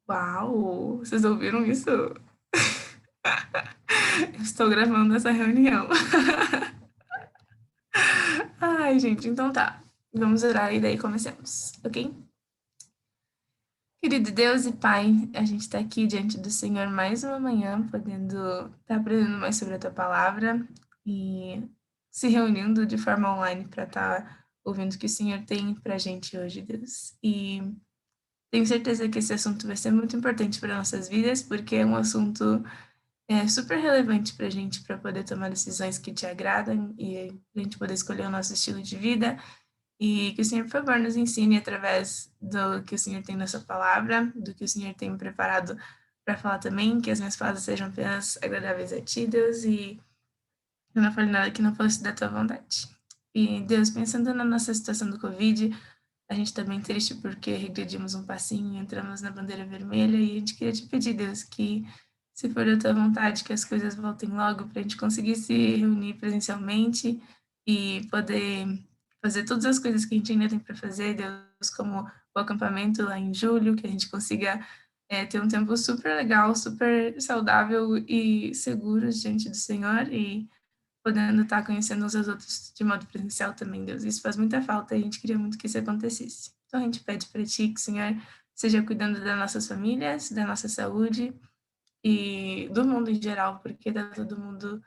Uau! Vocês ouviram isso? Eu estou gravando essa reunião. Ai, gente, então tá. Vamos orar e daí comecemos, ok? Querido Deus e Pai, a gente está aqui diante do Senhor mais uma manhã, podendo estar aprendendo mais sobre a Tua palavra e se reunindo de forma online para estar ouvindo o que o Senhor tem para a gente hoje, Deus. E tenho certeza que esse assunto vai ser muito importante para nossas vidas, porque é um assunto super relevante para a gente, para poder tomar decisões que te agradam e para a gente poder escolher o nosso estilo de vida. E que o Senhor, por favor, nos ensine através do que o Senhor tem na sua palavra, do que o Senhor tem me preparado para falar também, que as minhas palavras sejam apenas agradáveis a ti, Deus, e eu não fale nada que não fosse da tua vontade. E, Deus, pensando na nossa situação do Covid, a gente está bem triste porque regredimos um passinho e entramos na bandeira vermelha e a gente queria te pedir, Deus, que se for da tua vontade, que as coisas voltem logo para a gente conseguir se reunir presencialmente e poder fazer todas as coisas que a gente ainda tem para fazer, Deus, como o acampamento lá em julho, que a gente consiga ter um tempo super legal, super saudável e seguro diante do Senhor e podendo estar conhecendo uns aos outros de modo presencial também, Deus. Isso faz muita falta e a gente queria muito que isso acontecesse. Então a gente pede para Ti que o Senhor seja cuidando das nossas famílias, da nossa saúde e do mundo em geral, porque está todo mundo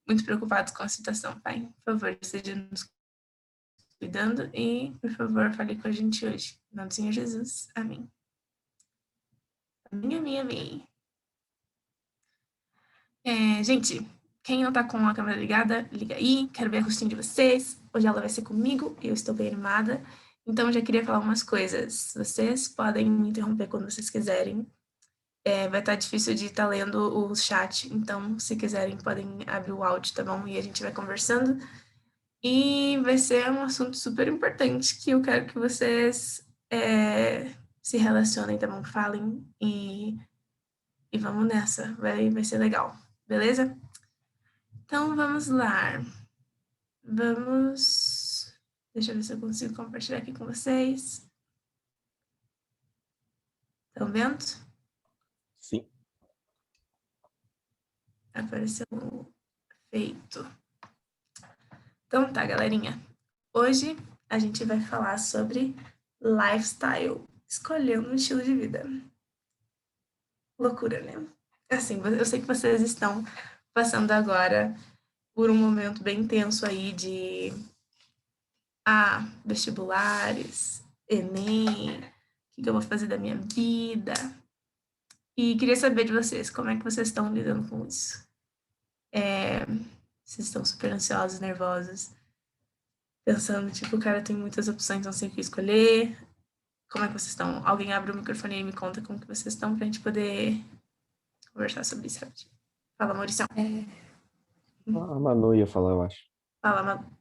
muito preocupado com a situação, Pai. Por favor, seja nos cuidando e, por favor, fale com a gente hoje. Em nome do Senhor Jesus. Amém. Amém, amém, amém. Gente, quem não tá com a câmera ligada, liga aí. Quero ver a rostinho de vocês. Hoje ela vai ser comigo e eu estou bem animada. Então, já queria falar umas coisas. Vocês podem me interromper quando vocês quiserem. Vai estar difícil de estar lendo o chat, então, se quiserem, podem abrir o áudio, tá bom? E a gente vai conversando. E vai ser um assunto super importante que eu quero que vocês se relacionem, tá bom? Falem e vamos nessa. Vai ser legal, beleza? Então, vamos lá. Vamos. Deixa eu ver se eu consigo compartilhar aqui com vocês. Estão vendo? Sim. Apareceu feito. Então tá, galerinha. Hoje a gente vai falar sobre lifestyle, escolhendo um estilo de vida. Loucura, né? Assim, eu sei que vocês estão passando agora por um momento bem tenso aí de vestibulares, Enem, o que eu vou fazer da minha vida. E queria saber de vocês, como é que vocês estão lidando com isso? Vocês estão super ansiosos, nervosos, pensando, tipo, cara, tem muitas opções, não sei o que escolher. Como é que vocês estão? Alguém abre o microfone e me conta como que vocês estão pra gente poder conversar sobre isso rapidinho. Fala, Maurição. A Manu ia falar, eu acho. Fala, Manu.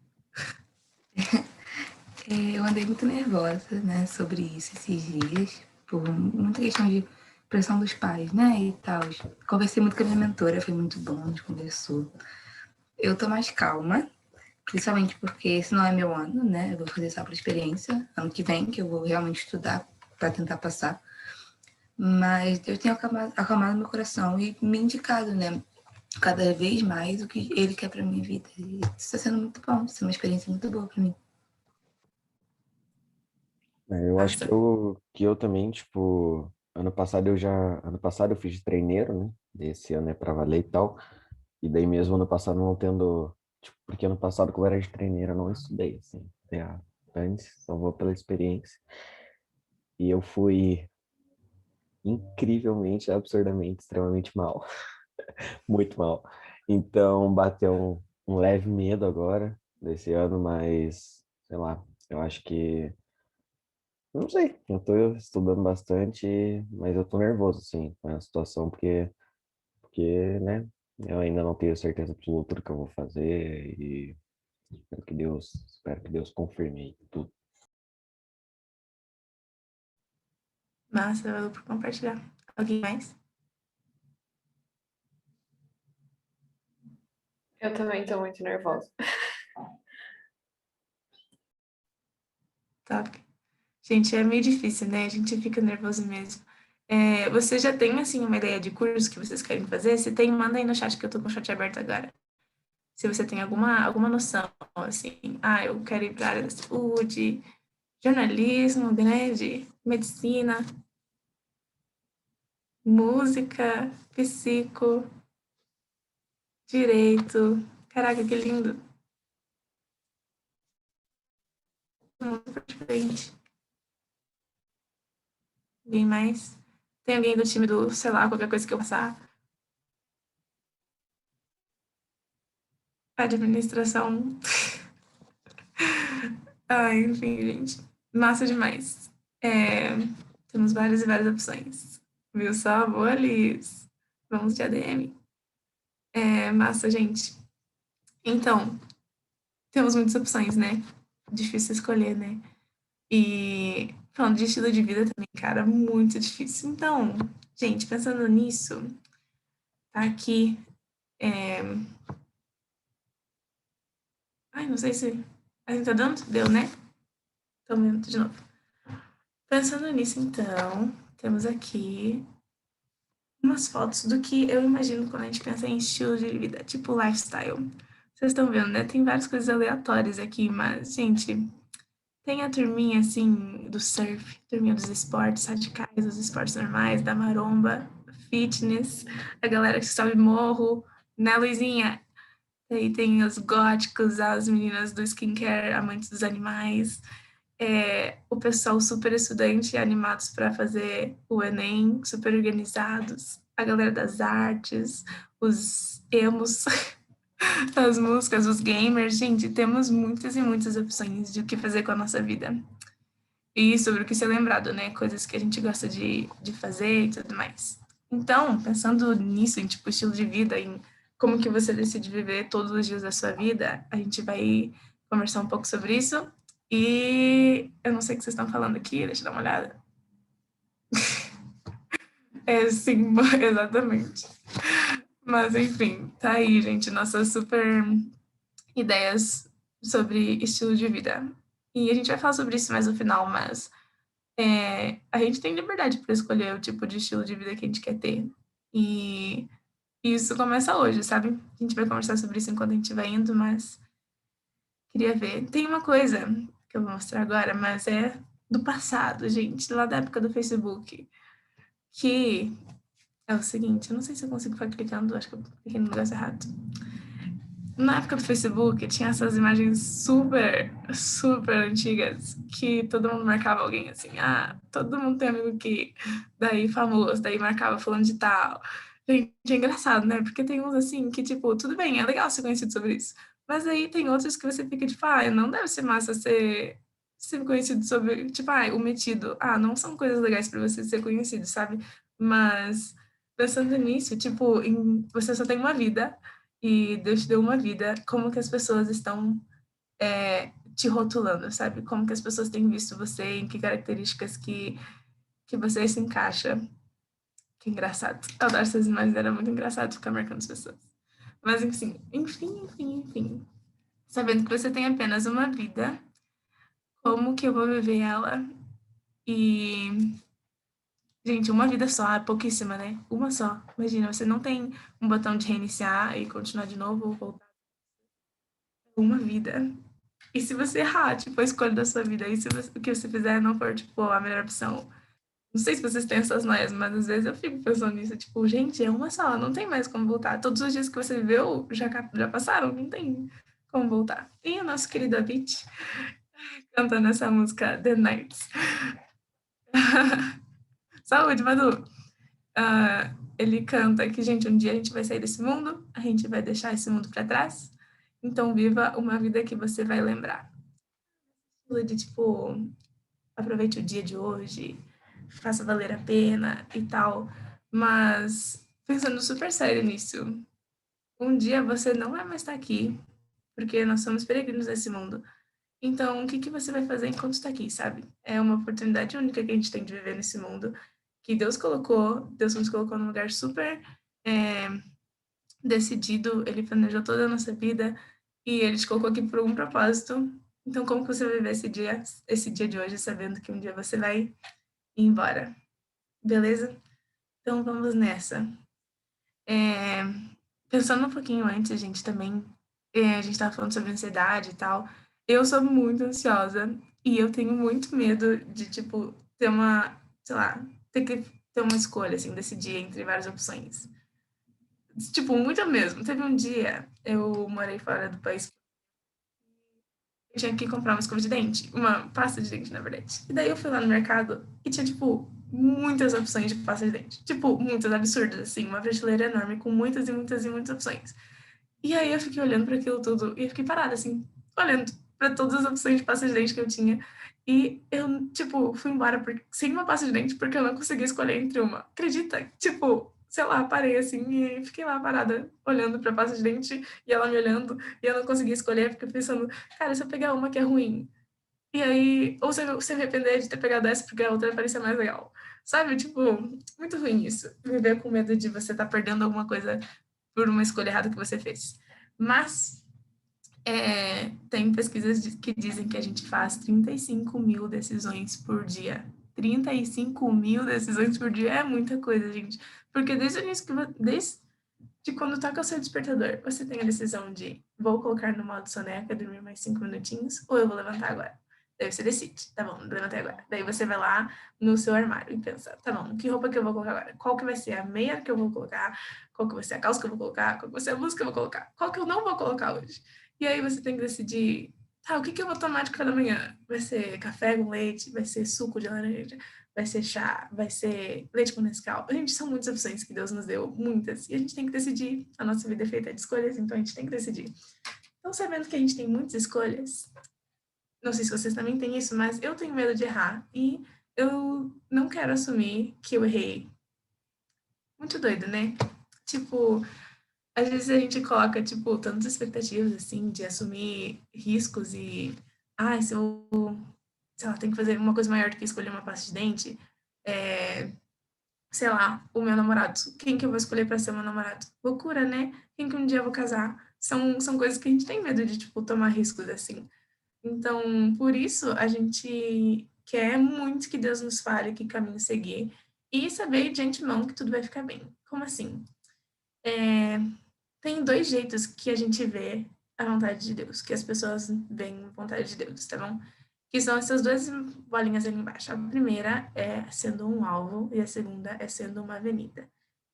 Eu andei muito nervosa, né, sobre isso esses dias, por muita questão de pressão dos pais, né, e tal. Conversei muito com a minha mentora, foi muito bom, a gente conversou. Eu tô mais calma, principalmente porque esse não é meu ano, né, eu vou fazer só por experiência, ano que vem, que eu vou realmente estudar para tentar passar. Mas Deus tem acalmado meu coração e me indicado, né, cada vez mais o que Ele quer para minha vida. E isso está sendo muito bom, isso é uma experiência muito boa para mim. Eu acho que eu também, tipo, ano passado eu fiz de treineiro, né? Esse ano é pra valer e tal. E daí mesmo ano passado não tendo, tipo, porque ano passado como eu era de treineiro eu não estudei, assim. Antes, só vou pela experiência. E eu fui incrivelmente, absurdamente, extremamente mal. Muito mal. Então bateu um leve medo agora desse ano, mas, sei lá, eu acho que não sei, eu tô estudando bastante, mas eu tô nervoso, assim, com a situação, porque, né, eu ainda não tenho certeza absoluta do que eu vou fazer e espero que Deus confirme aí tudo. Massa, valeu por compartilhar. Alguém mais? Eu também tô muito nervosa. Top. Gente, é meio difícil, né? A gente fica nervoso mesmo. Você já tem, assim, uma ideia de curso que vocês querem fazer? Se tem, manda aí no chat, que eu tô com o chat aberto agora. Se você tem alguma noção, assim, eu quero ir para a área da saúde, jornalismo, grande, medicina, música, psico, direito. Caraca, que lindo. Muito diferente. Ninguém mais? Tem alguém do time do, sei lá, qualquer coisa que eu passar? Administração. Enfim, gente. Massa demais. Temos várias e várias opções. Viu só? Boa, Liz. Vamos de ADM. Massa, gente. Então, temos muitas opções, né? Difícil escolher, né? E falando de estilo de vida também, cara, muito difícil. Então, gente, pensando nisso, tá aqui. Não sei se. A gente tá dando? Deu, né? Então, vendo de novo. Pensando nisso, então, temos aqui umas fotos do que eu imagino quando a gente pensa em estilo de vida, tipo lifestyle. Vocês estão vendo, né? Tem várias coisas aleatórias aqui, mas, gente, tem a turminha, assim, do surf, turminha dos esportes radicais, dos esportes normais, da maromba, fitness, a galera que sobe morro, né, Luizinha? Aí tem os góticos, as meninas do skincare, amantes dos animais, o pessoal super estudante, animados para fazer o Enem, super organizados, a galera das artes, os emos, as músicas, os gamers. Gente, temos muitas e muitas opções de o que fazer com a nossa vida. E sobre o que ser lembrado, né? Coisas que a gente gosta de fazer e tudo mais. Então, pensando nisso, em tipo estilo de vida, em como que você decide viver todos os dias da sua vida, a gente vai conversar um pouco sobre isso. E eu não sei o que vocês estão falando aqui, deixa eu dar uma olhada. Sim, exatamente. Mas enfim, tá aí, gente, nossas super ideias sobre estilo de vida. E a gente vai falar sobre isso mais no final, mas a gente tem liberdade para escolher o tipo de estilo de vida que a gente quer ter. E isso começa hoje, sabe? A gente vai conversar sobre isso enquanto a gente vai indo, mas queria ver. Tem uma coisa que eu vou mostrar agora, mas é do passado, gente, lá da época do Facebook, que é o seguinte, eu não sei se eu consigo ficar clicando, acho que eu cliquei no negócio errado. Na época do Facebook, tinha essas imagens super, super antigas que todo mundo marcava alguém assim. Todo mundo tem amigo que daí famoso, daí marcava fulano de tal. Gente, é engraçado, né? Porque tem uns assim que, tipo, tudo bem, é legal ser conhecido sobre isso. Mas aí tem outros que você fica tipo, não deve ser massa ser conhecido sobre, tipo, o metido. Não são coisas legais pra você ser conhecido, sabe? Mas pensando nisso, tipo, você só tem uma vida e Deus te deu uma vida, como que as pessoas estão te rotulando, sabe? Como que as pessoas têm visto você, em que características que você se encaixa. Que engraçado. Eu adoro essas imagens, era muito engraçado ficar marcando as pessoas. Mas, enfim. Sabendo que você tem apenas uma vida, como que eu vou viver ela? E, gente, uma vida só, é pouquíssima, né? Uma só. Imagina, você não tem um botão de reiniciar e continuar de novo ou voltar. Uma vida. E se você errar, tipo, a escolha da sua vida, e se o que você fizer não for, tipo, a melhor opção? Não sei se vocês têm essas noias, mas às vezes eu fico pensando nisso, tipo, gente, é uma só, não tem mais como voltar. Todos os dias que você viveu já passaram, não tem como voltar. E o nosso querido Avicii cantando essa música The Nights. Saúde, Madu! Ele canta que, gente, um dia a gente vai sair desse mundo, a gente vai deixar esse mundo para trás, então viva uma vida que você vai lembrar. De, tipo, aproveite o dia de hoje, faça valer a pena e tal. Mas, pensando super sério nisso, um dia você não vai mais estar aqui, porque nós somos peregrinos nesse mundo. Então, o que que você vai fazer enquanto está aqui, sabe? É uma oportunidade única que a gente tem de viver nesse mundo, que Deus nos colocou num lugar super decidido, Ele planejou toda a nossa vida, e Ele te colocou aqui por um propósito. Então, como que você vai viver esse dia de hoje, sabendo que um dia você vai ir embora? Beleza? Então, vamos nessa. Pensando um pouquinho antes, gente, também, a gente estava falando sobre ansiedade e tal. Eu sou muito ansiosa e eu tenho muito medo de, tipo, ter uma, sei lá, ter que ter uma escolha, assim, decidir entre várias opções. Tipo, muito mesmo. Teve um dia, eu morei fora do país, eu tinha que comprar uma escova de dente, uma pasta de dente, na verdade. E daí eu fui lá no mercado e tinha, tipo, muitas opções de pasta de dente. Tipo, muitas absurdas, assim, uma prateleira enorme com muitas e muitas e muitas opções. E aí eu fiquei olhando para aquilo tudo e eu fiquei parada, assim, olhando para todas as opções de pasta de dente que eu tinha. E eu, tipo, fui embora sem uma pasta de dente porque eu não conseguia escolher entre uma. Acredita? Tipo, sei lá, parei assim e fiquei lá parada, olhando pra pasta de dente e ela me olhando e eu não conseguia escolher, fiquei pensando, cara, se eu pegar uma que é ruim, e aí, ou se eu se arrepender de ter pegado essa porque a outra parecia mais legal. Sabe? Tipo, muito ruim isso. Viver com medo de você estar perdendo alguma coisa por uma escolha errada que você fez. Mas tem pesquisas que dizem que a gente faz 35 mil decisões por dia. 35 mil decisões por dia é muita coisa, gente. Porque desde o início, desde quando toca o seu despertador, você tem a decisão de vou colocar no modo soneca, dormir mais 5 minutinhos, ou eu vou levantar agora. Daí você decide, tá bom, levantei agora. Daí você vai lá no seu armário e pensa, tá bom, que roupa que eu vou colocar agora? Qual que vai ser a meia que eu vou colocar? Qual que vai ser a calça que eu vou colocar? Qual que vai ser a blusa que eu vou colocar? Qual que eu não vou colocar hoje? E aí você tem que decidir, tá, o que que eu vou tomar de café da manhã? Vai ser café com leite? Vai ser suco de laranja? Vai ser chá? Vai ser leite com Nescau? Gente, são muitas opções que Deus nos deu, muitas. E a gente tem que decidir. A nossa vida é feita de escolhas, então a gente tem que decidir. Então, sabendo que a gente tem muitas escolhas, não sei se vocês também têm isso, mas eu tenho medo de errar e eu não quero assumir que eu errei. Muito doido, né? Tipo, às vezes a gente coloca, tipo, tantas expectativas, assim, de assumir riscos e... Ah, se eu, sei lá, tenho que fazer uma coisa maior do que escolher uma pasta de dente, sei lá, o meu namorado. Quem que eu vou escolher para ser meu namorado? Loucura, né? Quem que um dia eu vou casar? São coisas que a gente tem medo de, tipo, tomar riscos, assim. Então, por isso, a gente quer muito que Deus nos fale que caminho seguir e saber de antemão que tudo vai ficar bem. Como assim? Tem dois jeitos que a gente vê a vontade de Deus, que as pessoas veem a vontade de Deus, tá bom? Que são essas duas bolinhas ali embaixo. A primeira é sendo um alvo e a segunda é sendo uma avenida.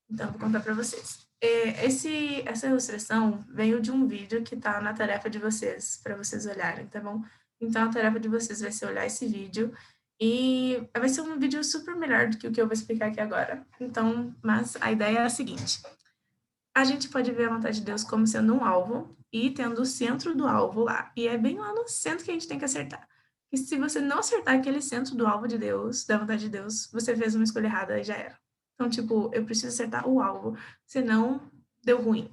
Então, vou contar para vocês. Essa ilustração veio de um vídeo que tá na tarefa de vocês, para vocês olharem, tá bom? Então, a tarefa de vocês vai ser olhar esse vídeo e vai ser um vídeo super melhor do que o que eu vou explicar aqui agora. Então, mas a ideia é a seguinte: a gente pode ver a vontade de Deus como sendo um alvo e tendo o centro do alvo lá. E é bem lá no centro que a gente tem que acertar. E se você não acertar aquele centro do alvo de Deus, da vontade de Deus, você fez uma escolha errada e já era. Então, tipo, eu preciso acertar o alvo, senão deu ruim.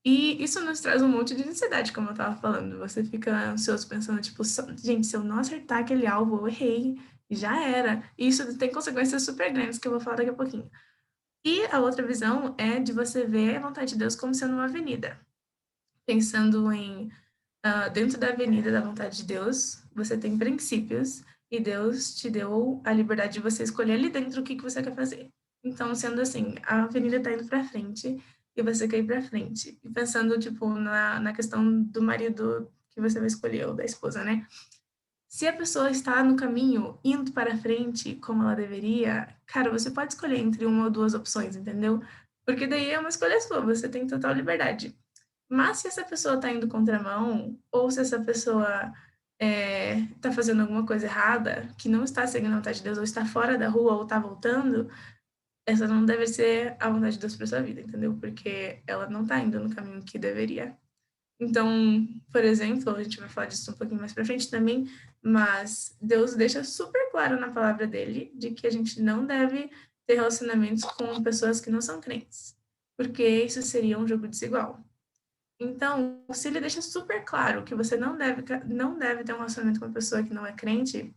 E isso nos traz um monte de ansiedade, como eu tava falando. Você fica ansioso pensando, tipo, gente, se eu não acertar aquele alvo, eu errei, e já era. E isso tem consequências super grandes que eu vou falar daqui a pouquinho. E a outra visão é de você ver a vontade de Deus como sendo uma avenida. Pensando em, dentro da avenida da vontade de Deus, você tem princípios e Deus te deu a liberdade de você escolher ali dentro o que, que você quer fazer. Então, sendo assim, a avenida está indo para frente e você quer ir para frente. E pensando, tipo, na questão do marido que você vai escolher, ou da esposa, né? Se a pessoa está no caminho, indo para frente como ela deveria, cara, você pode escolher entre uma ou duas opções, entendeu? Porque daí é uma escolha sua, você tem total liberdade. Mas se essa pessoa está indo contramão, ou se essa pessoa está fazendo alguma coisa errada, que não está seguindo a vontade de Deus, ou está fora da rua, ou está voltando, essa não deve ser a vontade de Deus para sua vida, entendeu? Porque ela não está indo no caminho que deveria. Então, por exemplo, a gente vai falar disso um pouquinho mais para frente também, mas Deus deixa super claro na palavra dele de que a gente não deve ter relacionamentos com pessoas que não são crentes, porque isso seria um jogo desigual. Então, se ele deixa super claro que você não deve ter um relacionamento com uma pessoa que não é crente,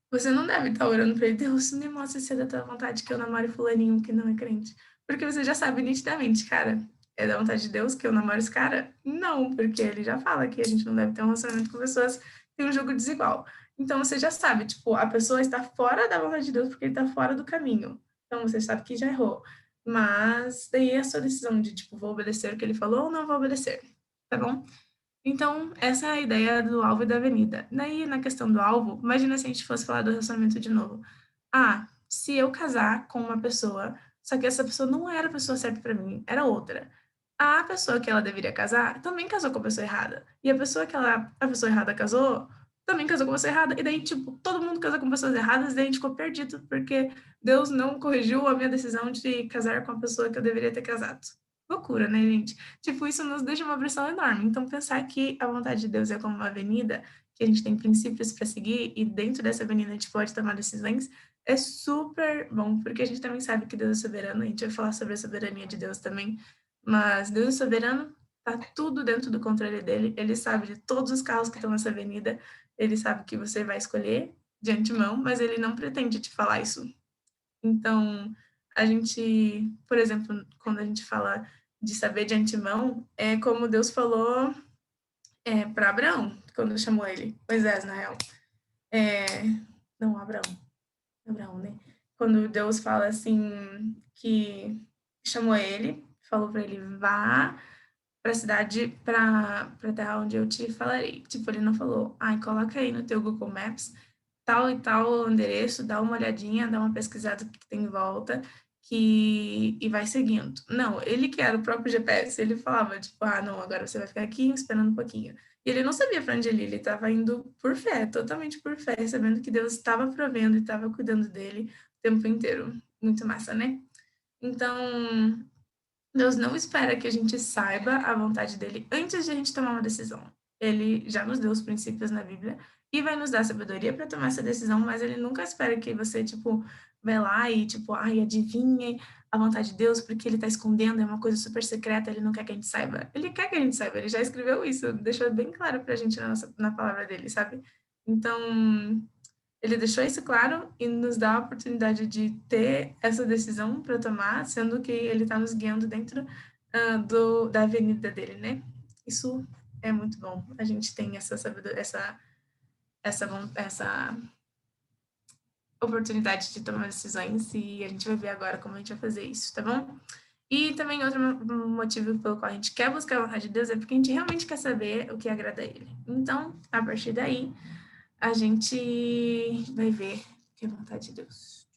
você não deve estar orando para ele, Deus, me mostra se é da tua vontade que eu namore fulaninho que não é crente. Porque você já sabe nitidamente, cara, é da vontade de Deus que eu namoro esse cara? Não, porque ele já fala que a gente não deve ter um relacionamento com pessoas que têm um jogo desigual. Então você já sabe, tipo, a pessoa está fora da vontade de Deus porque ele está fora do caminho. Então você sabe que já errou. Mas daí é a sua decisão de, tipo, vou obedecer o que ele falou ou não vou obedecer, tá bom? Então, essa é a ideia do alvo e da avenida. Daí, na questão do alvo, imagina se a gente fosse falar do relacionamento de novo. Ah, se eu casar com uma pessoa, só que essa pessoa não era a pessoa certa para mim, era outra. A pessoa que ela deveria casar também casou com a pessoa errada. E a pessoa que a pessoa errada casou, também casou com a pessoa errada. E daí, tipo, todo mundo casou com pessoas erradas, e daí a gente ficou perdido, porque Deus não corrigiu a minha decisão de casar com a pessoa que eu deveria ter casado. Loucura, né, gente? Tipo, isso nos deixa uma pressão enorme. Então, pensar que a vontade de Deus é como uma avenida, que a gente tem princípios para seguir, e dentro dessa avenida a gente pode tomar decisões, é super bom, porque a gente também sabe que Deus é soberano, a gente vai falar sobre a soberania de Deus também, mas Deus é soberano, tá tudo dentro do controle dele, ele sabe de todos os carros que estão nessa avenida, ele sabe que você vai escolher de antemão, mas ele não pretende te falar isso. Então, a gente, por exemplo, quando a gente fala de saber de antemão, é como Deus falou para Abraão, quando chamou ele, Moisés, na real. Não, Abraão, né? Quando Deus fala assim, que chamou ele, falou para ele, vá para a cidade, para terra onde eu te falarei. Tipo, ele não falou, ai, coloca aí no teu Google Maps tal e tal endereço, dá uma olhadinha, dá uma pesquisada que tem em volta, e vai seguindo. Não, ele que era o próprio GPS, ele falava, tipo, ah, não, agora você vai ficar aqui esperando um pouquinho. E ele não sabia para onde ele estava indo por fé, totalmente por fé, sabendo que Deus estava provendo e estava cuidando dele o tempo inteiro. Muito massa, né? Então, Deus não espera que a gente saiba a vontade dele antes de a gente tomar uma decisão. Ele já nos deu os princípios na Bíblia e vai nos dar sabedoria para tomar essa decisão, mas ele nunca espera que você, tipo, vai lá e, tipo, ai, adivinhe a vontade de Deus porque ele está escondendo, é uma coisa super secreta, ele não quer que a gente saiba. Ele quer que a gente saiba, ele já escreveu isso, deixou bem claro para a gente na palavra dele, sabe? Então, ele deixou isso claro e nos dá a oportunidade de ter essa decisão para tomar, sendo que ele está nos guiando dentro da avenida dele, né? Isso é muito bom. A gente tem essa sabedoria, essa oportunidade de tomar decisões e a gente vai ver agora como a gente vai fazer isso, tá bom? E também outro motivo pelo qual a gente quer buscar a vontade de Deus é porque a gente realmente quer saber o que agrada a Ele. Então, a partir daí, a gente vai ver o que é vontade de Deus.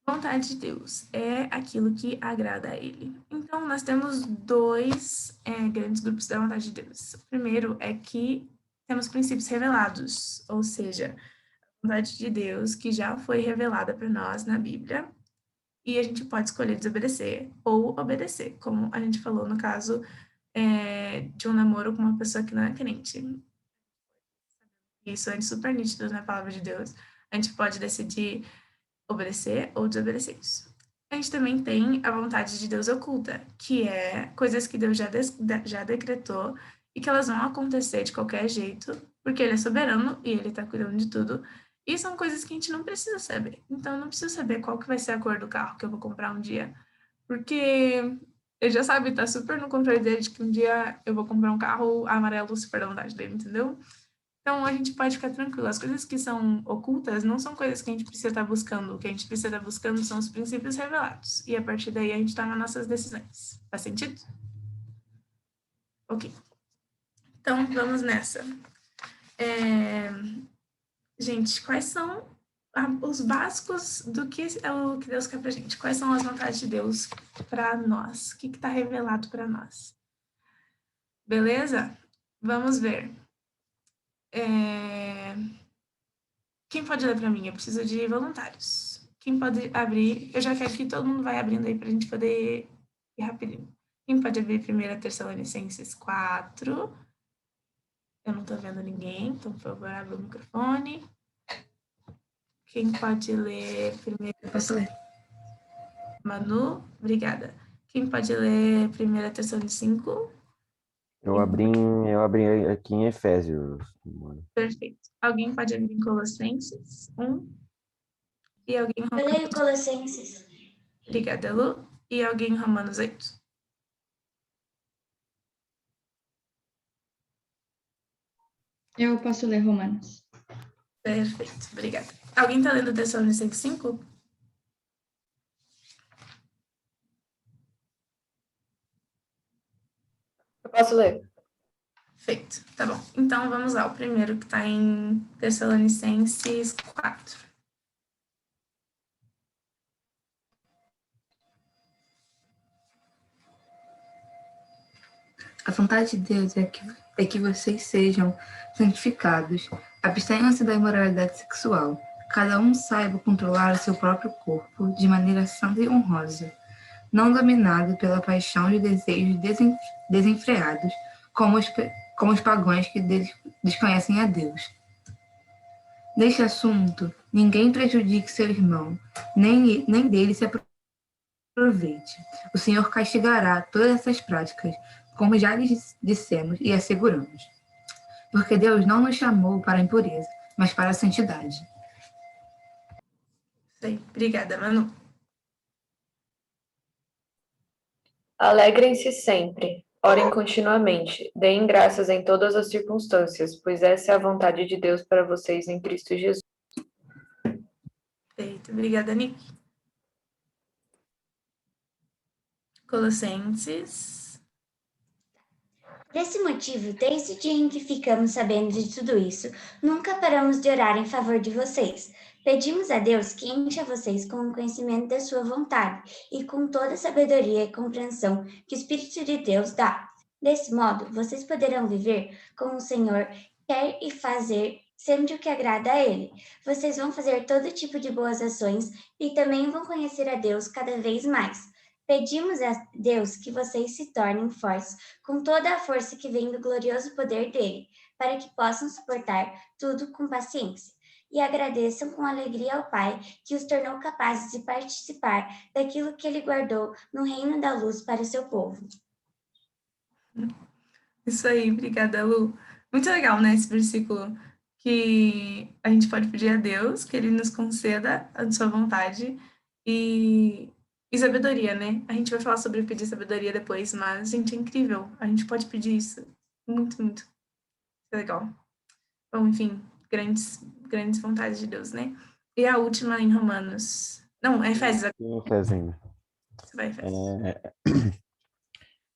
Vontade de Deus é aquilo que agrada a Ele. Então, nós temos dois grandes grupos da vontade de Deus. O primeiro é que temos princípios revelados, ou seja, a vontade de Deus que já foi revelada para nós na Bíblia, e a gente pode escolher desobedecer ou obedecer, como a gente falou no caso de um namoro com uma pessoa que não é crente. Isso é super nítido na palavra de Deus. A gente pode decidir obedecer ou desobedecer isso. A gente também tem a vontade de Deus oculta, que é coisas que Deus já decretou e que elas vão acontecer de qualquer jeito, porque Ele é soberano e Ele está cuidando de tudo. E são coisas que a gente não precisa saber. Então, eu não preciso saber qual que vai ser a cor do carro que eu vou comprar um dia, porque ele já sabe, tá super no controle dele de que um dia eu vou comprar um carro amarelo super da vontade dele, entendeu? Então, a gente pode ficar tranquilo. As coisas que são ocultas não são coisas que a gente precisa estar buscando. O que a gente precisa estar buscando são os princípios revelados. E a partir daí a gente toma nossas decisões. Faz sentido? Ok. Então, vamos nessa. Gente, quais são os básicos do que é o que Deus quer pra gente? Quais são as vontades de Deus para nós? O que está revelado para nós? Beleza? Vamos ver. Quem pode ler para mim? Eu preciso de voluntários. Quem pode abrir? Eu já quero que todo mundo vai abrindo aí para a gente poder ir rapidinho. Quem pode abrir 1 Tessalonicenses 4? Eu não estou vendo ninguém, então, por favor, abra o microfone. Quem pode ler primeiro? Eu posso ler. Manu, obrigada. Quem pode ler 1 Tessalonicenses 5? Eu abri aqui em Efésios. Mano. Perfeito. Alguém pode abrir em Colossenses 1? E alguém... Eu leio Colossenses. Obrigada, Lu. e alguém em Romanos 8. Eu posso ler Romanos. Perfeito, obrigada. Alguém está lendo Tessalonicenses 5? Eu posso ler. Feito, tá bom. Então, vamos lá. O primeiro que está em Tessalonicenses 4. A vontade de Deus é que vocês sejam santificados, abstenham-se da imoralidade sexual, cada um saiba controlar o seu próprio corpo de maneira santa e honrosa, não dominado pela paixão de desejos desenfreados, como os pagãos que desconhecem a Deus. Neste assunto, ninguém prejudique seu irmão, nem dele se aproveite. O Senhor castigará todas essas práticas, como já lhes dissemos e asseguramos. Porque Deus não nos chamou para a impureza, mas para a santidade. Sei, obrigada, Manu. Alegrem-se sempre, orem continuamente, deem graças em todas as circunstâncias, pois essa é a vontade de Deus para vocês em Cristo Jesus. Feito, obrigada, Nick. Colossenses. Por esse motivo, desde o dia em que ficamos sabendo de tudo isso, nunca paramos de orar em favor de vocês. Pedimos a Deus que encha vocês com o conhecimento da sua vontade e com toda a sabedoria e compreensão que o Espírito de Deus dá. Desse modo, vocês poderão viver como o Senhor quer e fazer sempre o que agrada a Ele. Vocês vão fazer todo tipo de boas ações e também vão conhecer a Deus cada vez mais. Pedimos a Deus que vocês se tornem fortes com toda a força que vem do glorioso poder dele, para que possam suportar tudo com paciência. E agradeçam com alegria ao Pai, que os tornou capazes de participar daquilo que ele guardou no reino da luz para o seu povo. Isso aí, obrigada, Lu. Muito legal, né, esse versículo, que a gente pode pedir a Deus que ele nos conceda a sua vontade e sabedoria, né? A gente vai falar sobre pedir sabedoria depois, mas, gente, é incrível. A gente pode pedir isso. Muito, muito. É legal. Bom, enfim, grandes vontades de Deus, né? E a última em Romanos. Não, é Efésios. Efésios ainda. Você vai, Efésios.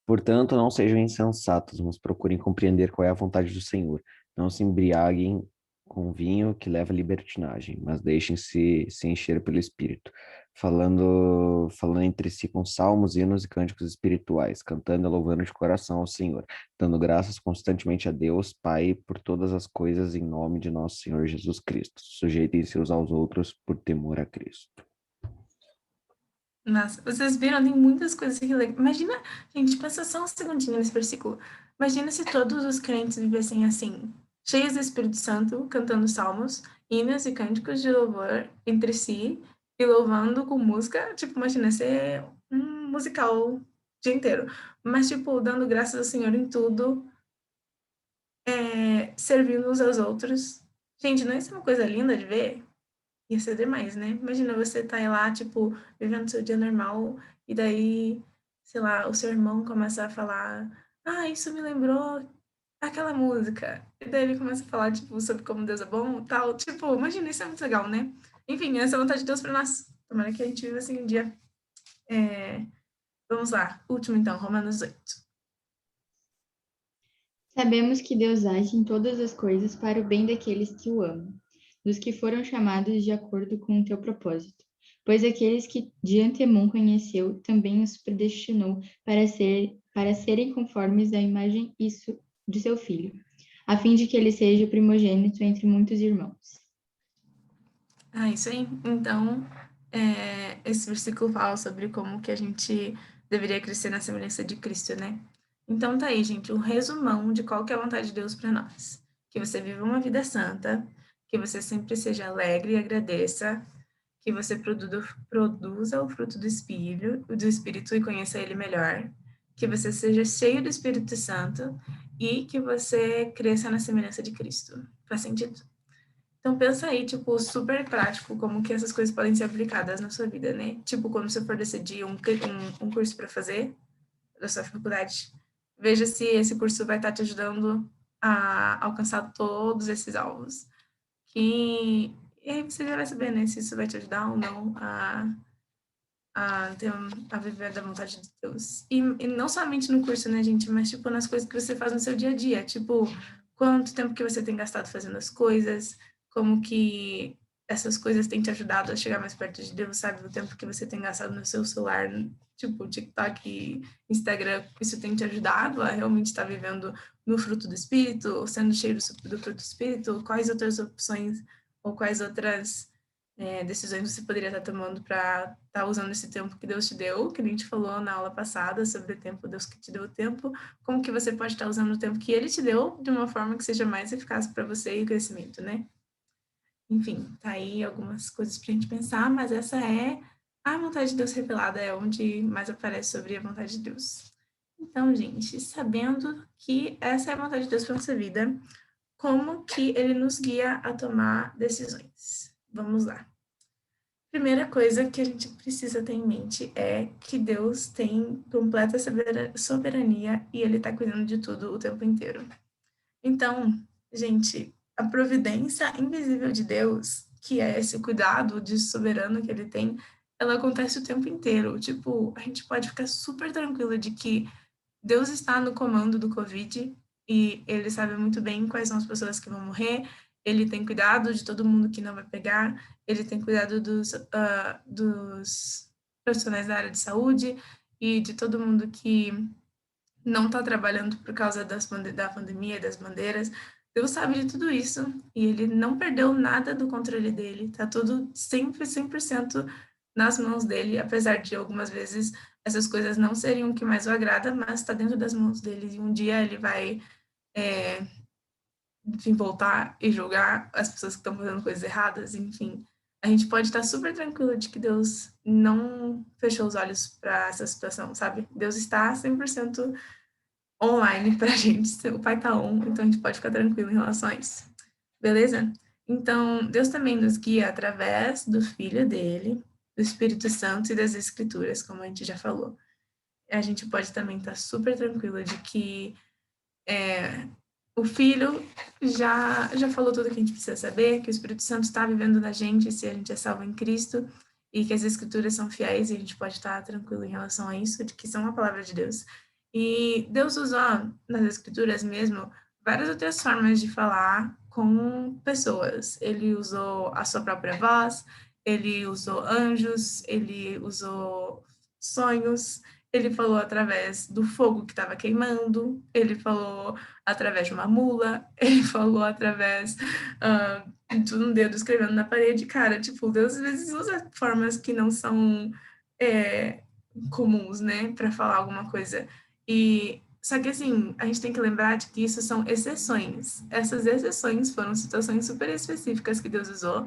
Portanto, não sejam insensatos, mas procurem compreender qual é a vontade do Senhor. Não se embriaguem com vinho que leva à libertinagem, mas deixem-se se encher pelo Espírito, falando entre si com salmos, hinos e cânticos espirituais, cantando e louvando de coração ao Senhor, dando graças constantemente a Deus, Pai, por todas as coisas em nome de nosso Senhor Jesus Cristo. Sujeitem-se uns aos outros por temor a Cristo. Nossa, vocês viram, tem muitas coisas que legais. Imagina, gente, pensa só um segundinho nesse versículo. Imagina se todos os crentes vivessem assim, cheios do Espírito Santo, cantando salmos, hinos e cânticos de louvor entre si e louvando com música. Tipo, imagina ser um musical o dia inteiro. Mas, tipo, dando graças ao Senhor em tudo, servindo uns aos outros. Gente, não é isso uma coisa linda de ver? Ia ser demais, né? Imagina você tá aí lá, tipo, vivendo seu dia normal, e daí, sei lá, o seu irmão começa a falar, ah, isso me lembrou aquela música. E daí ele começa a falar, tipo, sobre como Deus é bom e tal. Tipo, imagina, isso é muito legal, né? Enfim, essa é a vontade de Deus pra nós. Tomara que a gente viva assim um dia. Vamos lá, último então, Romanos 8. Sabemos que Deus age em todas as coisas para o bem daqueles que o amam, dos que foram chamados de acordo com o teu propósito. Pois aqueles que de antemão conheceu, também os predestinou para serem conformes à imagem de seu Filho, a fim de que ele seja o primogênito entre muitos irmãos. Ah, isso aí. Então, esse versículo fala sobre como que a gente deveria crescer na semelhança de Cristo, né? Então tá aí, gente, um resumão de qual que é a vontade de Deus para nós. Que você viva uma vida santa, que você sempre seja alegre e agradeça, que você produza o fruto do Espírito e conheça ele melhor, que você seja cheio do Espírito Santo e que você cresça na semelhança de Cristo. Faz sentido? Então, pensa aí, tipo, super prático, como que essas coisas podem ser aplicadas na sua vida, né? Tipo, quando você for decidir um curso para fazer da sua faculdade, veja se esse curso vai estar te ajudando a alcançar todos esses alvos. E aí você já vai saber, né, se isso vai te ajudar ou não a viver da vontade de Deus. E não somente no curso, né, gente, mas, tipo, nas coisas que você faz no seu dia a dia. Tipo, quanto tempo que você tem gastado fazendo as coisas, como que essas coisas têm te ajudado a chegar mais perto de Deus, sabe? O tempo que você tem gastado no seu celular, tipo, TikTok, Instagram, isso tem te ajudado a realmente estar vivendo no fruto do Espírito, sendo cheio do fruto do Espírito? Quais outras opções ou quais outras decisões você poderia estar tomando para estar usando esse tempo que Deus te deu, que a gente falou na aula passada sobre o tempo, Deus que te deu o tempo, como que você pode estar usando o tempo que Ele te deu de uma forma que seja mais eficaz para você e o crescimento, né? Enfim, tá aí algumas coisas para a gente pensar, mas essa é a vontade de Deus revelada, é onde mais aparece sobre a vontade de Deus. Então, gente, sabendo que essa é a vontade de Deus para nossa vida, como que Ele nos guia a tomar decisões? Vamos lá. Primeira coisa que a gente precisa ter em mente é que Deus tem completa soberania e Ele está cuidando de tudo o tempo inteiro. Então, gente, a providência invisível de Deus, que é esse cuidado de soberano que Ele tem, ela acontece o tempo inteiro. Tipo, a gente pode ficar super tranquila de que Deus está no comando do Covid e Ele sabe muito bem quais são as pessoas que vão morrer. Ele tem cuidado de todo mundo que não vai pegar. Ele tem cuidado dos profissionais da área de saúde e de todo mundo que não está trabalhando por causa da pandemia, das bandeiras. Deus sabe de tudo isso e Ele não perdeu nada do controle dele. Tá tudo sempre 100% nas mãos dele, apesar de algumas vezes essas coisas não serem o que mais o agrada, mas está dentro das mãos dele. E um dia ele vai, enfim, voltar e julgar as pessoas que estão fazendo coisas erradas, enfim. A gente pode estar super tranquilo de que Deus não fechou os olhos para essa situação, sabe? Deus está 100% online pra gente. O pai tá on, então a gente pode ficar tranquilo em relação a isso. Beleza? Então, Deus também nos guia através do Filho dele, do Espírito Santo e das Escrituras, como a gente já falou. A gente pode também estar super tranquilo de que o Filho já falou tudo que a gente precisa saber, que o Espírito Santo está vivendo na gente se a gente é salvo em Cristo, e que as Escrituras são fiéis, e a gente pode estar tranquilo em relação a isso, de que são a palavra de Deus. E Deus usou nas Escrituras mesmo várias outras formas de falar com pessoas. Ele usou a sua própria voz, ele usou anjos, ele usou sonhos, ele falou através do fogo que estava queimando, ele falou através de uma mula, ele falou através de um dedo escrevendo na parede. Cara, tipo, Deus às vezes usa formas que não são comuns, né, para falar alguma coisa. E só que assim, a gente tem que lembrar de que isso são exceções. Essas exceções foram situações super específicas que Deus usou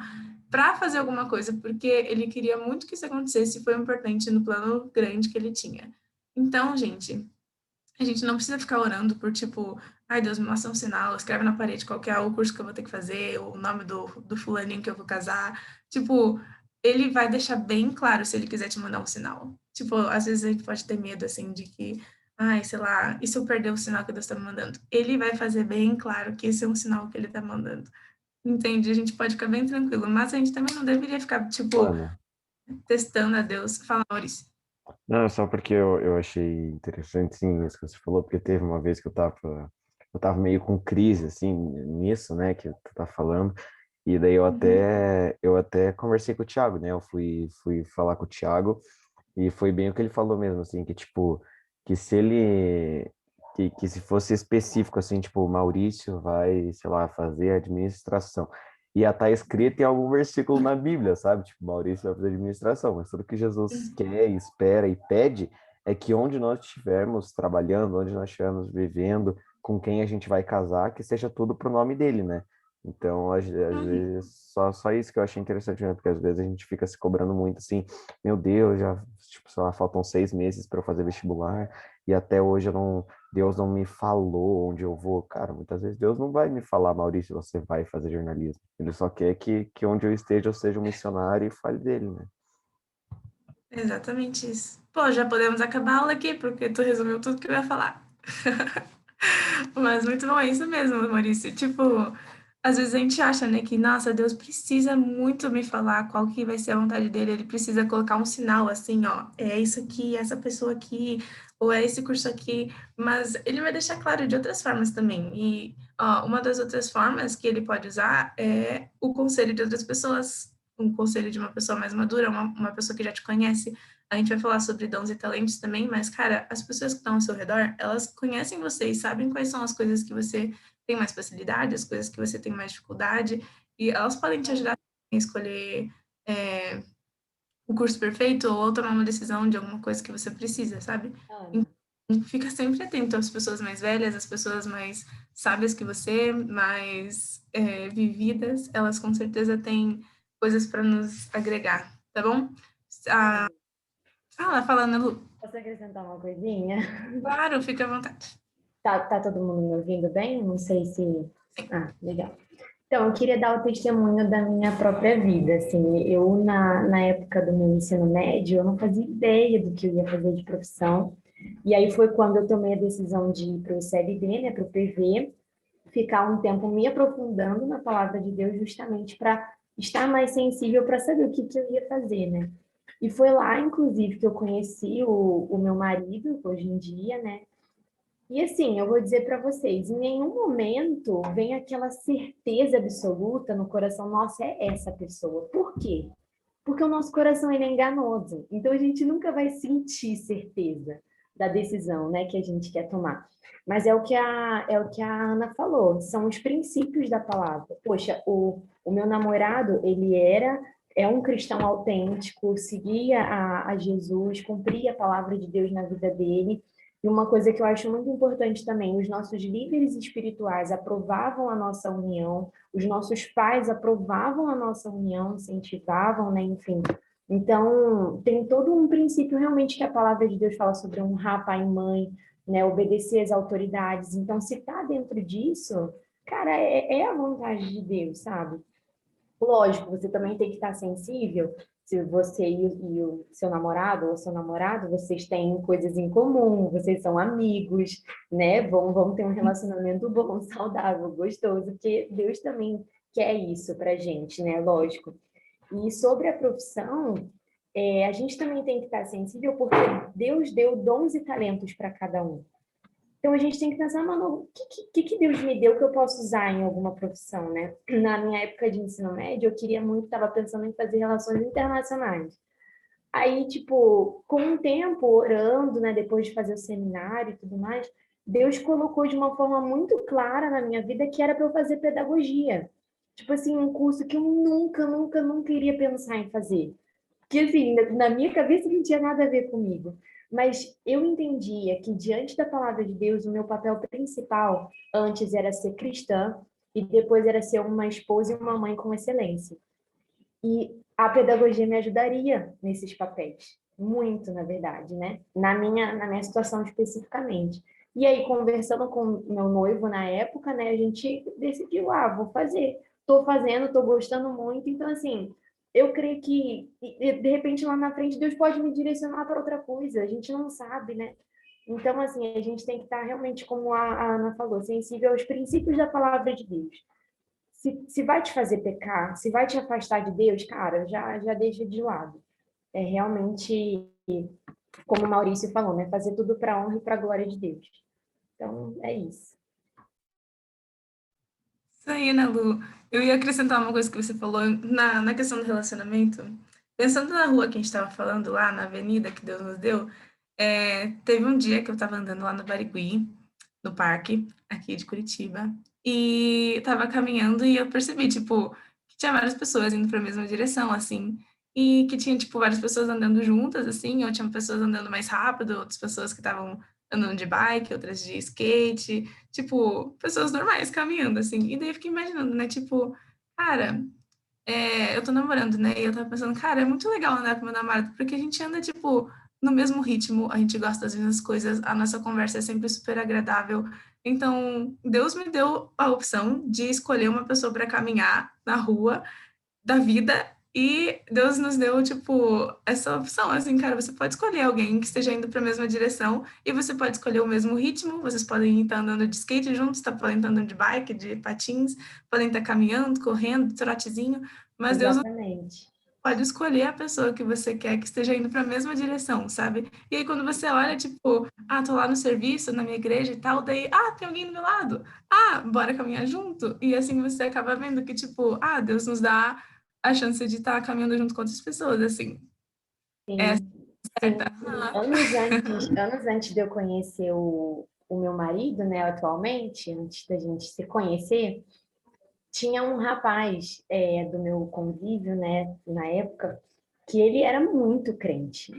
para fazer alguma coisa, porque ele queria muito que isso acontecesse e foi importante no plano grande que ele tinha. Então, gente, a gente não precisa ficar orando por, tipo, ai, Deus, me mostra um sinal, escreve na parede qual que é o curso que eu vou ter que fazer, o nome do fulaninho que eu vou casar. Tipo, ele vai deixar bem claro se ele quiser te mandar um sinal. Tipo, às vezes a gente pode ter medo, assim, de que, ai, sei lá, e se eu perder o sinal que Deus está me mandando? Ele vai fazer bem claro que esse é um sinal que ele está mandando. Entende? A gente pode ficar bem tranquilo, mas a gente também não deveria ficar, tipo, Ana, testando a Deus. Fala, Maurício. não, só porque eu achei interessante, sim, isso que você falou, porque teve uma vez que eu tava meio com crise, assim, nisso, né, que tu tá falando, e daí eu até conversei com o Thiago, né, eu fui falar com o Thiago, e foi bem o que ele falou mesmo, assim, que, tipo, que se ele, que se fosse específico, assim, tipo, Maurício vai, sei lá, fazer administração, ia estar escrito em algum versículo na Bíblia, sabe? Tipo, Maurício vai fazer administração, mas tudo que Jesus quer, espera e pede é que onde nós estivermos trabalhando, onde nós estivermos vivendo, com quem a gente vai casar, que seja tudo pro nome dele, né? Então, às vezes, só isso que eu achei interessante, né? Porque às vezes a gente fica se cobrando muito assim, meu Deus, já, tipo, sei lá, faltam 6 meses para eu fazer vestibular e até hoje eu Deus não me falou onde eu vou. Cara, muitas vezes Deus não vai me falar, Maurício, você vai fazer jornalismo. Ele só quer que onde eu esteja eu seja um missionário e fale dele, né? Exatamente isso. Pô, já podemos acabar a aula aqui, porque tu resumiu tudo que eu ia falar. Mas muito bom, é isso mesmo, Maurício. Tipo, às vezes a gente acha, né, que, nossa, Deus precisa muito me falar qual que vai ser a vontade dele, ele precisa colocar um sinal assim, ó, é isso aqui, essa pessoa aqui, ou é esse curso aqui, mas ele vai deixar claro de outras formas também. E, ó, uma das outras formas que ele pode usar é o conselho de outras pessoas, um conselho de uma pessoa mais madura, uma pessoa que já te conhece. A gente vai falar sobre dons e talentos também, mas, cara, as pessoas que estão ao seu redor, elas conhecem você e sabem quais são as coisas que você tem mais facilidade, as coisas que você tem mais dificuldade, e elas podem te ajudar a escolher o curso perfeito ou tomar uma decisão de alguma coisa que você precisa, sabe? Então, fica sempre atento às pessoas mais velhas, às pessoas mais sábias que você, mais vividas, elas com certeza têm coisas para nos agregar, tá bom? Ah, fala, Ana Lu. Posso acrescentar uma coisinha? Claro, fica à vontade. Tá todo mundo me ouvindo bem? Não sei se... Ah, legal. Então, eu queria dar o testemunho da minha própria vida, assim, eu na época do meu ensino médio, eu não fazia ideia do que eu ia fazer de profissão, e aí foi quando eu tomei a decisão de ir para o CLD, né, para o PV, ficar um tempo me aprofundando na palavra de Deus justamente para estar mais sensível para saber o que eu ia fazer, né. E foi lá, inclusive, que eu conheci o meu marido, hoje em dia, né, e assim, eu vou dizer para vocês, em nenhum momento vem aquela certeza absoluta no coração, nossa, é essa pessoa. Por quê? Porque o nosso coração ele é enganoso. Então a gente nunca vai sentir certeza da decisão, né, que a gente quer tomar. Mas é o que a Ana falou, são os princípios da palavra. Poxa, o meu namorado, é um cristão autêntico, seguia a Jesus, cumpria a palavra de Deus na vida dele. E uma coisa que eu acho muito importante também, os nossos líderes espirituais aprovavam a nossa união, os nossos pais aprovavam a nossa união, incentivavam, né, enfim. Então, tem todo um princípio realmente que a palavra de Deus fala sobre honrar pai e mãe, né, obedecer às autoridades. Então, se está dentro disso, cara, é a vontade de Deus, sabe? Lógico, você também tem que estar sensível se você e o seu namorado ou seu namorado, vocês têm coisas em comum, vocês são amigos, né? Vão ter um relacionamento bom, saudável, gostoso, porque Deus também quer isso pra gente, né? Lógico. E sobre a profissão, a gente também tem que estar sensível porque Deus deu dons e talentos para cada um. Então a gente tem que pensar, mano, o que Deus me deu que eu posso usar em alguma profissão, né? Na minha época de ensino médio, eu queria muito, estava pensando em fazer relações internacionais. Aí, tipo, com o tempo, orando, né, depois de fazer o seminário e tudo mais, Deus colocou de uma forma muito clara na minha vida que era para eu fazer pedagogia. Tipo assim, um curso que eu nunca iria pensar em fazer. Que assim, na minha cabeça não tinha nada a ver comigo. Mas eu entendia que diante da palavra de Deus, o meu papel principal antes era ser cristã e depois era ser uma esposa e uma mãe com excelência. E a pedagogia me ajudaria nesses papéis, muito, na verdade, né? Na minha situação especificamente. E aí, conversando com meu noivo na época, né, a gente decidiu, vou fazer. Estou fazendo, estou gostando muito. Então, assim, eu creio que, de repente, lá na frente, Deus pode me direcionar para outra coisa. A gente não sabe, né? Então, assim, a gente tem que estar realmente, como a Ana falou, sensível aos princípios da palavra de Deus. Se vai te fazer pecar, se vai te afastar de Deus, cara, já deixa de lado. É realmente, como o Maurício falou, né? Fazer tudo para a honra e para a glória de Deus. Então, é isso. Isso aí, Ana Lu. Eu ia acrescentar uma coisa que você falou na questão do relacionamento. Pensando na rua que a gente estava falando, lá na avenida que Deus nos deu, teve um dia que eu estava andando lá no Barigui, no parque, aqui de Curitiba, e estava caminhando e eu percebi, tipo, que tinha várias pessoas indo para a mesma direção, assim, e que tinha, tipo, várias pessoas andando juntas, assim, ou tinha pessoas andando mais rápido, outras pessoas que estavam andando de bike, outras de skate, tipo, pessoas normais caminhando, assim. E daí eu fiquei imaginando, né, tipo, cara, eu tô namorando, né, e eu tava pensando, cara, é muito legal andar com meu namorado, porque a gente anda, tipo, no mesmo ritmo, a gente gosta das mesmas coisas, a nossa conversa é sempre super agradável. Então, Deus me deu a opção de escolher uma pessoa para caminhar na rua da vida e Deus nos deu, tipo, essa opção, assim, cara, você pode escolher alguém que esteja indo para a mesma direção e você pode escolher o mesmo ritmo, vocês podem estar andando de skate juntos, podem estar andando de bike, de patins, podem estar caminhando, correndo, trotezinho, mas Deus Exatamente. pode escolher a pessoa que você quer que esteja indo para a mesma direção, sabe? E aí quando você olha, tipo, tô lá no serviço, na minha igreja e tal, daí, tem alguém do meu lado. Bora caminhar junto. E assim você acaba vendo que, tipo, Deus nos dá a chance de estar caminhando junto com outras pessoas, assim. É Sim, certa. sim. Anos antes de eu conhecer o meu marido, né, atualmente, antes da gente se conhecer, tinha um rapaz do meu convívio, né, na época, que ele era muito crente,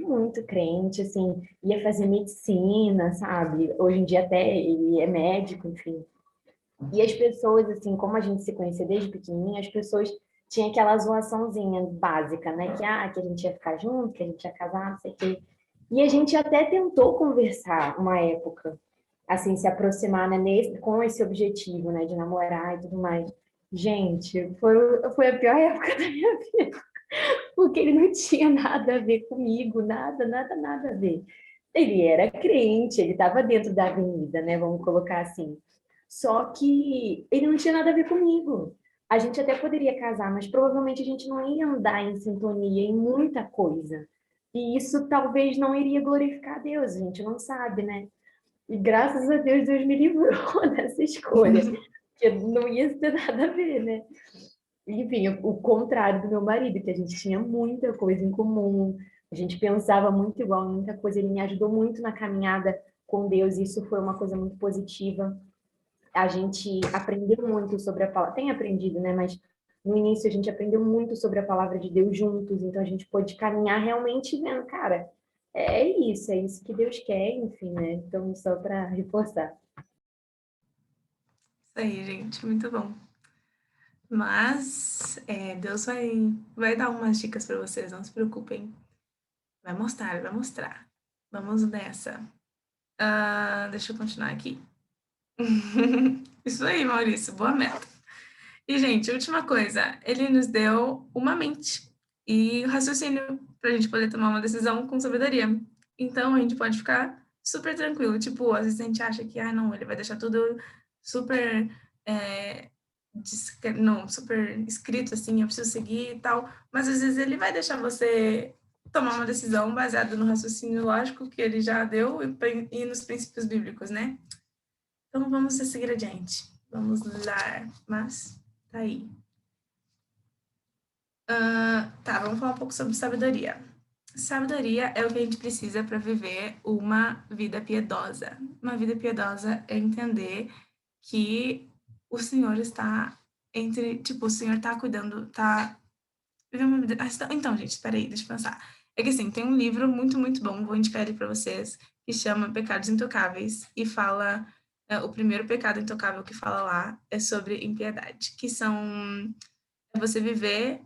assim, ia fazer medicina, sabe? Hoje em dia até ele é médico, enfim. E as pessoas, assim, como a gente se conhecia desde pequenininha, as pessoas tinham aquela zoaçãozinha básica, né? Que a gente ia ficar junto, que a gente ia casar, não sei o quê. E a gente até tentou conversar uma época, assim, se aproximar, né, com esse objetivo, né, de namorar e tudo mais. Gente, foi a pior época da minha vida, porque ele não tinha nada a ver comigo, nada a ver. Ele era crente, ele estava dentro da avenida, né, vamos colocar assim. Só que ele não tinha nada a ver comigo. A gente até poderia casar, mas provavelmente a gente não ia andar em sintonia em muita coisa. E isso talvez não iria glorificar a Deus, a gente não sabe, né? E graças a Deus, Deus me livrou dessa escolha, porque não ia ter nada a ver, né? Enfim, o contrário do meu marido, que a gente tinha muita coisa em comum, a gente pensava muito igual, muita coisa. Ele me ajudou muito na caminhada com Deus, e isso foi uma coisa muito positiva. A gente aprendeu muito sobre a palavra, tem aprendido, né? Mas no início a gente aprendeu muito sobre a palavra de Deus juntos, então a gente pôde caminhar realmente vendo, cara, é isso que Deus quer, enfim, né? Então, só para reforçar. Isso aí, gente, muito bom. Mas Deus vai dar umas dicas para vocês, não se preocupem. Vai mostrar, ele vai mostrar. Vamos nessa. Deixa eu continuar aqui. Isso aí, Maurício, boa meta. E, gente, última coisa, ele nos deu uma mente e raciocínio para a gente poder tomar uma decisão com sabedoria. Então, a gente pode ficar super tranquilo. Tipo, às vezes a gente acha que, não, ele vai deixar tudo super, não, super escrito, assim, eu preciso seguir e tal. Mas, às vezes, ele vai deixar você tomar uma decisão baseada no raciocínio lógico que ele já deu e nos princípios bíblicos, né? Então, vamos seguir adiante. Vamos lá, mas tá aí. Vamos falar um pouco sobre sabedoria. Sabedoria é o que a gente precisa para viver uma vida piedosa. Uma vida piedosa é entender que o Senhor está o Senhor está cuidando, está vivendo uma vida... Então, gente, espera aí, deixa eu pensar. É que assim, tem um livro muito, muito bom, vou indicar ele para vocês, que chama Pecados Intocáveis, e fala... o primeiro pecado intocável que fala lá é sobre impiedade, que é você viver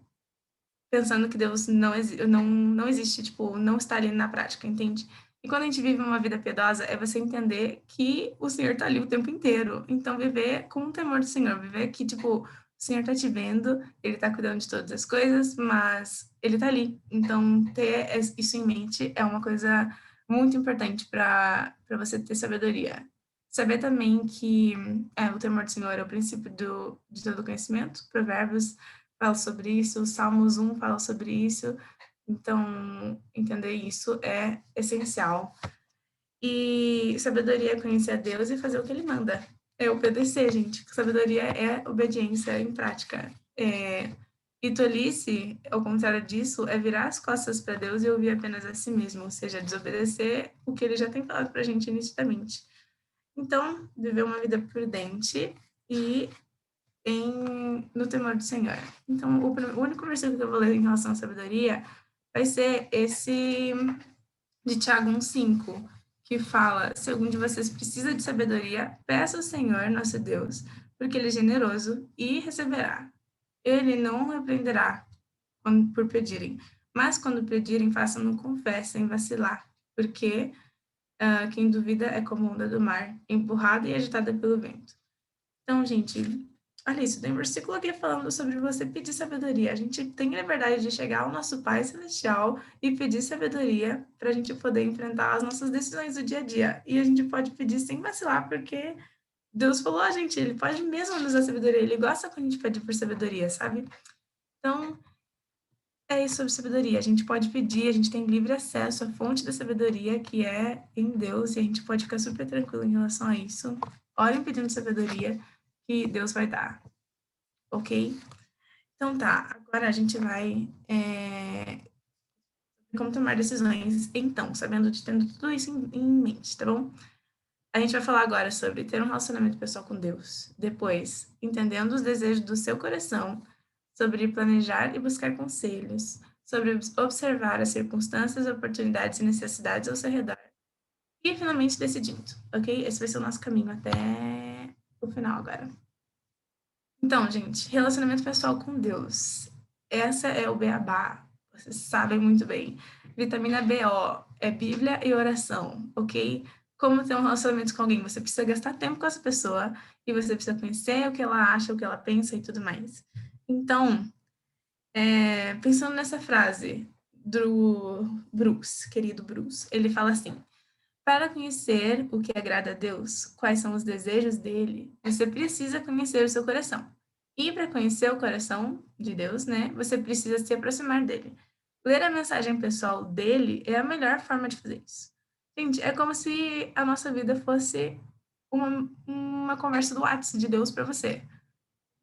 pensando que Deus não existe, tipo, não está ali na prática, entende? E quando a gente vive uma vida piedosa, é você entender que o Senhor está ali o tempo inteiro. Então, viver com o temor do Senhor, viver que, tipo, o Senhor está te vendo, Ele está cuidando de todas as coisas, mas Ele está ali. Então, ter isso em mente é uma coisa muito importante para você ter sabedoria. Saber também que o temor do Senhor é o princípio de todo conhecimento. Provérbios fala sobre isso, o Salmos 1 fala sobre isso, então entender isso é essencial. E sabedoria é conhecer a Deus e fazer o que Ele manda. É obedecer, gente. Sabedoria é obediência em prática. E tolice, ao contrário disso, é virar as costas para Deus e ouvir apenas a si mesmo, ou seja, desobedecer o que Ele já tem falado para a gente nitidamente. Então, viver uma vida prudente e no temor do Senhor. Então, o único versículo que eu vou ler em relação à sabedoria vai ser esse de Tiago 1,5, que fala: se algum de vocês precisa de sabedoria, peça ao Senhor, nosso Deus, porque Ele é generoso e receberá. Ele não repreenderá por pedirem, mas quando pedirem, façam-no com fé, sem vacilar, porque quem duvida é como onda do mar, empurrada e agitada pelo vento. Então, gente, olha isso, tem um versículo aqui falando sobre você pedir sabedoria. A gente tem liberdade de chegar ao nosso Pai Celestial e pedir sabedoria para a gente poder enfrentar as nossas decisões do dia a dia. E a gente pode pedir sem vacilar, porque Deus falou a gente, Ele pode mesmo nos dar sabedoria, Ele gosta quando a gente pede por sabedoria, sabe? Então, é isso sobre sabedoria. A gente pode pedir, a gente tem livre acesso à fonte da sabedoria, que é em Deus, e a gente pode ficar super tranquilo em relação a isso. Orem pedindo sabedoria, que Deus vai dar, ok? Então tá, agora a gente vai como tomar decisões, então, sabendo de tendo tudo isso em mente, tá bom? A gente vai falar agora sobre ter um relacionamento pessoal com Deus. Depois, entendendo os desejos do seu coração, sobre planejar e buscar conselhos, sobre observar as circunstâncias, oportunidades e necessidades ao seu redor. E finalmente decidindo, ok? Esse vai ser o nosso caminho até o final agora. Então, gente, relacionamento pessoal com Deus. Essa é o beabá. Vocês sabem muito bem. Vitamina BO é Bíblia e oração, ok? Como ter um relacionamento com alguém? Você precisa gastar tempo com essa pessoa e você precisa conhecer o que ela acha, o que ela pensa e tudo mais. Então, pensando nessa frase do Bruce, querido Bruce, ele fala assim: para conhecer o que agrada a Deus, quais são os desejos dele, você precisa conhecer o seu coração. E para conhecer o coração de Deus, né, você precisa se aproximar dele. Ler a mensagem pessoal dele é a melhor forma de fazer isso. Gente, é como se a nossa vida fosse uma conversa do WhatsApp de Deus para você.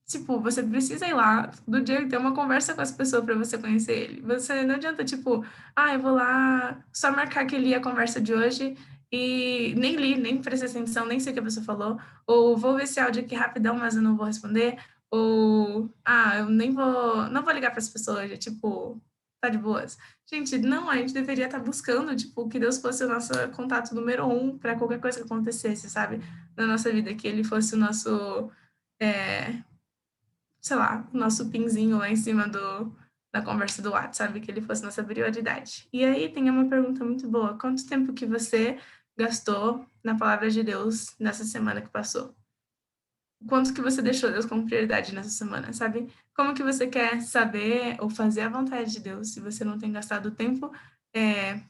Tipo, você precisa ir lá do dia e ter uma conversa com essa pessoa para você conhecer ele. Você não adianta, tipo, eu vou lá só marcar que li a conversa de hoje e nem li, nem prestei atenção, nem sei o que a pessoa falou, ou vou ver esse áudio aqui rapidão, mas eu não vou responder, ou, eu nem vou, não vou ligar para essa pessoa hoje, tipo, tá de boas. Gente, não, a gente deveria estar buscando, tipo, que Deus fosse o nosso contato número 1 para qualquer coisa que acontecesse, sabe, na nossa vida, que ele fosse o nosso, sei lá, o nosso pinzinho lá em cima da conversa do WhatsApp, sabe? Que ele fosse nossa prioridade. E aí tem uma pergunta muito boa. Quanto tempo que você gastou na palavra de Deus nessa semana que passou? Quanto que você deixou Deus como prioridade nessa semana, sabe? Como que você quer saber ou fazer a vontade de Deus se você não tem gastado tempo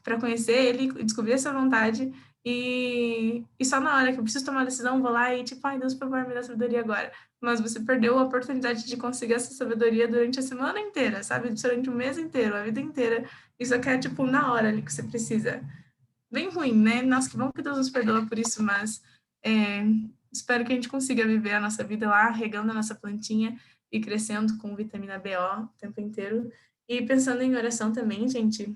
para conhecer Ele, descobrir a sua vontade e só na hora que eu preciso tomar uma decisão, vou lá e tipo, Deus, por favor, me dá sabedoria agora. Mas você perdeu a oportunidade de conseguir essa sabedoria durante a semana inteira, sabe? Durante o mês inteiro, a vida inteira. E só quer, tipo, na hora ali que você precisa. Bem ruim, né? Nossa, que bom que Deus nos perdoa por isso, mas espero que a gente consiga viver a nossa vida lá, regando a nossa plantinha e crescendo com vitamina BO o tempo inteiro. E pensando em oração também, gente,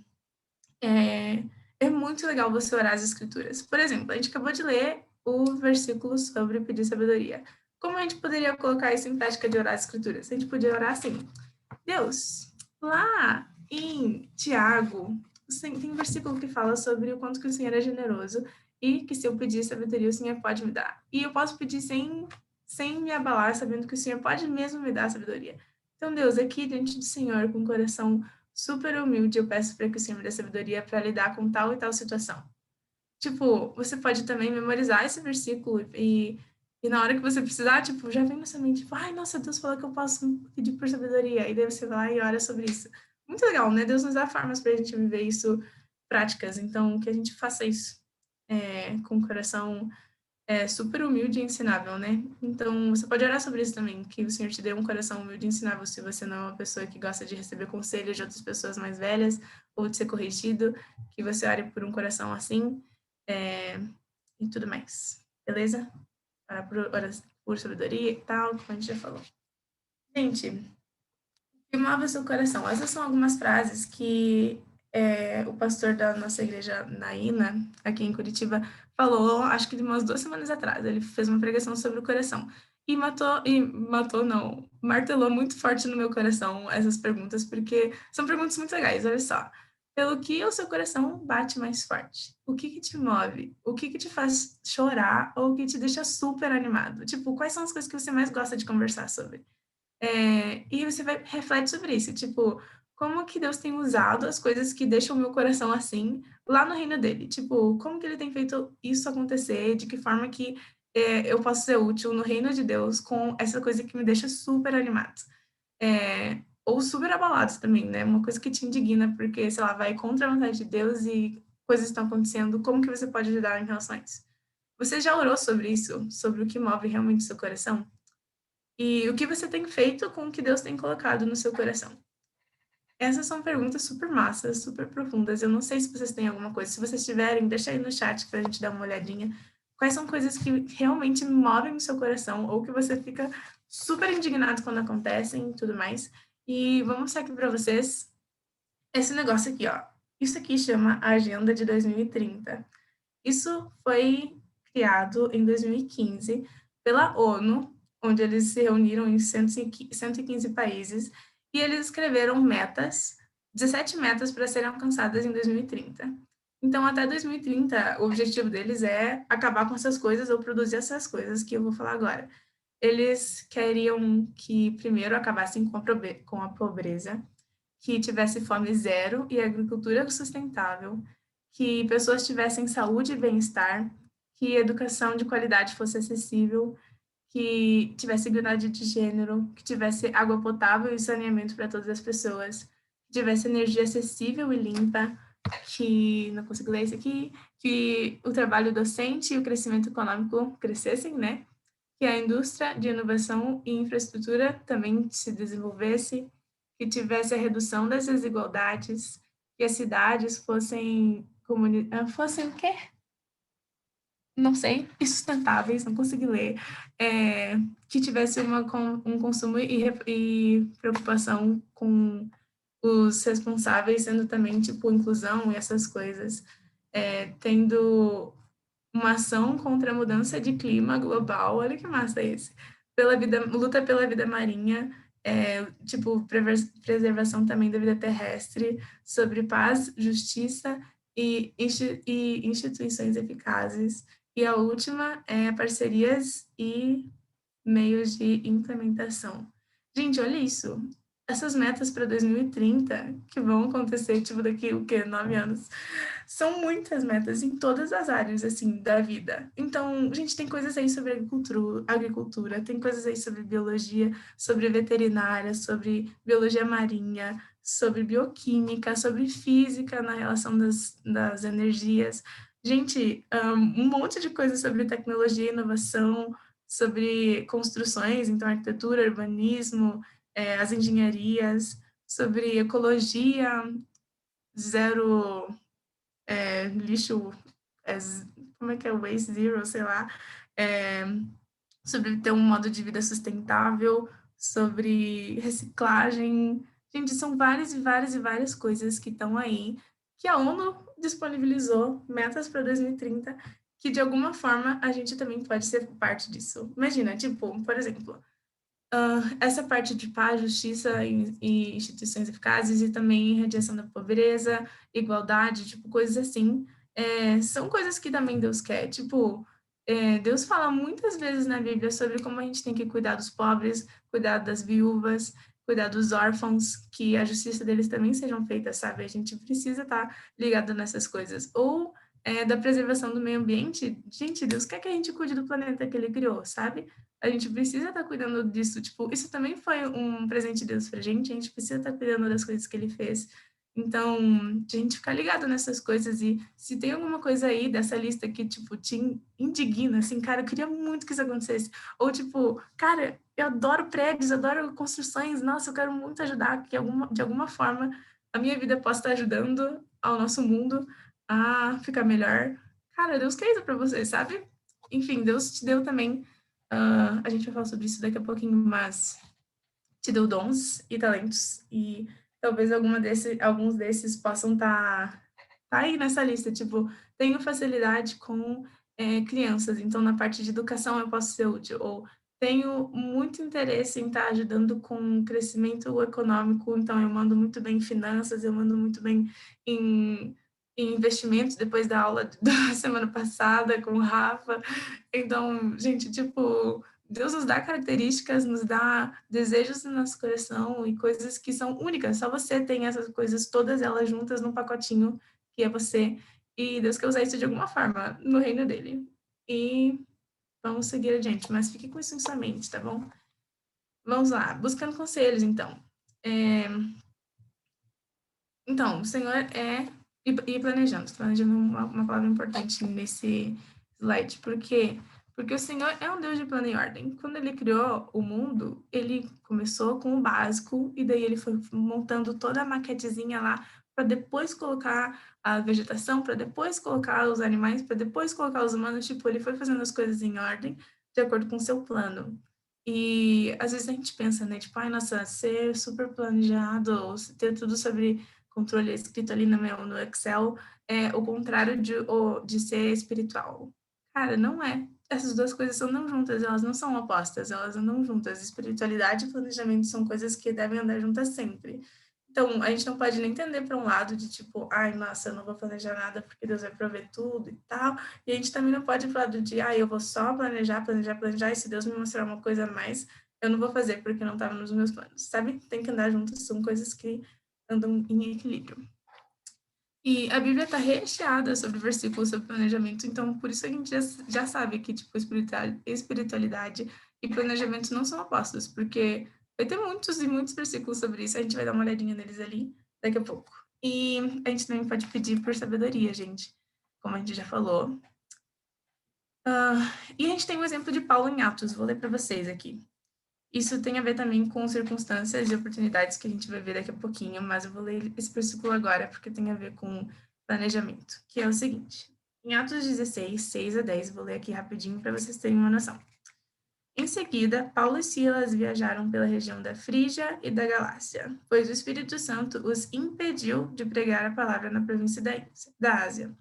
é muito legal você orar as escrituras. Por exemplo, a gente acabou de ler o versículo sobre pedir sabedoria. Como a gente poderia colocar isso em prática de orar as escrituras? A gente podia orar assim: Deus, lá em Tiago, tem um versículo que fala sobre o quanto que o Senhor é generoso e que se eu pedir sabedoria, o Senhor pode me dar. E eu posso pedir sem me abalar, sabendo que o Senhor pode mesmo me dar sabedoria. Então, Deus, aqui diante do Senhor, com o coração super humilde, eu peço para que o Senhor me dê sabedoria para lidar com tal e tal situação. Tipo, você pode também memorizar esse versículo e na hora que você precisar, tipo, já vem na sua mente, tipo, nossa, Deus falou que eu posso pedir por sabedoria. E daí você vai lá e ora sobre isso. Muito legal, né? Deus nos dá formas para a gente viver isso práticas. Então, que a gente faça isso com o coração super humilde e ensinável, né? Então, você pode orar sobre isso também, que o Senhor te dê um coração humilde e ensinável se você não é uma pessoa que gosta de receber conselhos de outras pessoas mais velhas ou de ser corrigido, que você ore por um coração assim e tudo mais. Beleza? Orar por sabedoria e tal, como a gente já falou. Gente, que move seu coração. Essas são algumas frases que o pastor da nossa igreja, Naína, aqui em Curitiba, falou, acho que de umas 2 semanas atrás. Ele fez uma pregação sobre o coração. E martelou muito forte no meu coração essas perguntas, porque são perguntas muito legais, olha só. Pelo que o seu coração bate mais forte? O que te move? O que te faz chorar ou o que te deixa super animado? Tipo, quais são as coisas que você mais gosta de conversar sobre? E você reflete sobre isso, tipo, como que Deus tem usado as coisas que deixam o meu coração assim, lá no reino dele. Tipo, como que ele tem feito isso acontecer, de que forma que eu posso ser útil no reino de Deus com essa coisa que me deixa super animado. Ou super abalado também, né? Uma coisa que te indigna, porque, sei lá, vai contra a vontade de Deus e coisas estão acontecendo, como que você pode ajudar em relação a isso? Você já orou sobre isso? Sobre o que move realmente o seu coração? E o que você tem feito com o que Deus tem colocado no seu coração? Essas são perguntas super massas, super profundas. Eu não sei se vocês têm alguma coisa. Se vocês tiverem, deixa aí no chat para a gente dar uma olhadinha. Quais são coisas que realmente movem o seu coração ou que você fica super indignado quando acontecem e tudo mais. E vou mostrar aqui para vocês esse negócio aqui, ó. Isso aqui chama Agenda de 2030. Isso foi criado em 2015 pela ONU, onde eles se reuniram em 115 países, e eles escreveram metas, 17 metas para serem alcançadas em 2030. Então, até 2030, o objetivo deles é acabar com essas coisas ou produzir essas coisas que eu vou falar agora. Eles queriam que, primeiro, acabassem com a pobreza, que tivesse fome zero e agricultura sustentável, que pessoas tivessem saúde e bem-estar, que educação de qualidade fosse acessível, que tivesse igualdade de gênero, que tivesse água potável e saneamento para todas as pessoas, que tivesse energia acessível e limpa, que, não consigo ler isso aqui, que o trabalho docente e o crescimento econômico crescessem, né? Que a indústria de inovação e infraestrutura também se desenvolvesse, que tivesse a redução das desigualdades, que as cidades fossem o quê? Não sei, insustentáveis, não consegui ler, que tivesse um consumo e preocupação com os responsáveis, sendo também, tipo, inclusão e essas coisas, tendo uma ação contra a mudança de clima global, olha que massa esse, luta pela vida marinha, tipo, preservação também da vida terrestre, sobre paz, justiça e instituições eficazes. E a última é parcerias e meios de implementação. Gente, olha isso. Essas metas para 2030, que vão acontecer, tipo, daqui, 9 anos, são muitas metas em todas as áreas, assim, da vida. Então, gente, tem coisas aí sobre agricultura, tem coisas aí sobre biologia, sobre veterinária, sobre biologia marinha, sobre bioquímica, sobre física na relação das energias. Gente, um monte de coisas sobre tecnologia e inovação, sobre construções, então arquitetura, urbanismo, as engenharias, sobre ecologia, zero lixo, como é que é, waste zero, sei lá, sobre ter um modo de vida sustentável, sobre reciclagem. Gente, são várias e várias e várias coisas que estão aí, que a ONU disponibilizou, metas para 2030, que de alguma forma a gente também pode ser parte disso. Imagina, tipo, por exemplo, essa parte de paz, justiça e instituições eficazes e também radiação da pobreza, igualdade, tipo, coisas assim, são coisas que também Deus quer. Tipo, Deus fala muitas vezes na Bíblia sobre como a gente tem que cuidar dos pobres, cuidar das viúvas, cuidar dos órfãos, que a justiça deles também sejam feitas, sabe? A gente precisa estar ligado nessas coisas. Ou da preservação do meio ambiente. Gente, Deus quer que a gente cuide do planeta que ele criou, sabe? A gente precisa estar cuidando disso, tipo, isso também foi um presente de Deus pra gente, a gente precisa estar cuidando das coisas que ele fez. Então, a gente ficar ligado nessas coisas e se tem alguma coisa aí dessa lista que, tipo, te indigna, assim, cara, eu queria muito que isso acontecesse. Ou, tipo, cara, eu adoro prédios, adoro construções, nossa, eu quero muito ajudar, que de alguma forma a minha vida possa estar ajudando ao nosso mundo a ficar melhor. Cara, Deus quer isso pra você, sabe? Enfim, Deus te deu também a gente vai falar sobre isso daqui a pouquinho, mas te deu dons e talentos e talvez alguns desses possam estar aí nessa lista. Tipo, tenho facilidade com crianças, então na parte de educação eu posso ser útil. Ou tenho muito interesse em estar ajudando com crescimento econômico, então eu mando muito bem em finanças, eu mando muito bem em investimentos, depois da aula da semana passada com o Rafa. Então, gente, tipo, Deus nos dá características, nos dá desejos no nosso coração e coisas que são únicas. Só você tem essas coisas, todas elas juntas num pacotinho que é você. E Deus quer usar isso de alguma forma no reino dele. E vamos seguir adiante, mas fique com isso em sua mente, tá bom? Vamos lá, buscando conselhos, então. Então, o Senhor é. E planejando. Planejando uma palavra importante nesse slide. Por quê? Porque o Senhor é um Deus de plano e ordem. Quando ele criou o mundo, ele começou com o básico, e daí ele foi montando toda a maquetezinha lá, para depois colocar a vegetação, para depois colocar os animais, para depois colocar os humanos. Tipo, ele foi fazendo as coisas em ordem, de acordo com o seu plano. E às vezes a gente pensa, né? Tipo, ai, nossa, ser super planejado, ou ter tudo sobre controle escrito ali no Excel, é o contrário de ser espiritual. Cara, não é. Essas duas coisas andam juntas, elas não são opostas, elas andam juntas. Espiritualidade e planejamento são coisas que devem andar juntas sempre. Então, a gente não pode nem entender para um lado de tipo, ai, nossa, eu não vou planejar nada porque Deus vai prover tudo e tal. E a gente também não pode ir para o lado de, ai, eu vou só planejar, e se Deus me mostrar uma coisa a mais, eu não vou fazer porque não estava nos meus planos, sabe? Tem que andar juntas, são coisas que andam em equilíbrio. E a Bíblia está recheada sobre versículos sobre planejamento, então por isso a gente já sabe que tipo espiritualidade e planejamento não são opostos, porque vai ter muitos e muitos versículos sobre isso, a gente vai dar uma olhadinha neles ali daqui a pouco. E a gente também pode pedir por sabedoria, gente, como a gente já falou. E a gente tem um exemplo de Paulo em Atos, vou ler para vocês aqui. Isso tem a ver também com circunstâncias e oportunidades que a gente vai ver daqui a pouquinho, mas eu vou ler esse versículo agora porque tem a ver com planejamento, que é o seguinte. Em Atos 16, 6 a 10, vou ler aqui rapidinho para vocês terem uma noção. Em seguida, Paulo e Silas viajaram pela região da Frígia e da Galácia, pois o Espírito Santo os impediu de pregar a palavra na província da Ásia.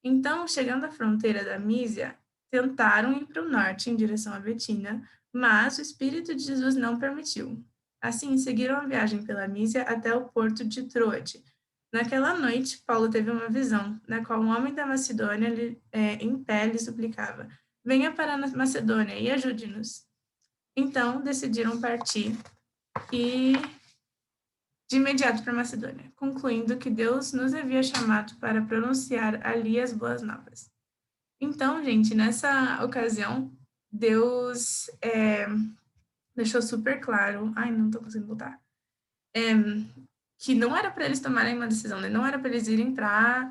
Então, chegando à fronteira da Mísia, tentaram ir para o norte em direção a Betina, mas o Espírito de Jesus não permitiu. Assim, seguiram a viagem pela Mísia até o porto de Troade. Naquela noite, Paulo teve uma visão, na qual um homem da Macedônia, em pé, lhe suplicava: Venha para a Macedônia e ajude-nos. Então, decidiram partir e de imediato para Macedônia, concluindo que Deus nos havia chamado para pronunciar ali as boas novas. Então, gente, nessa ocasião, Deus deixou super claro, ai, não tô conseguindo voltar, que não era para eles tomarem uma decisão, né? Não era para eles irem para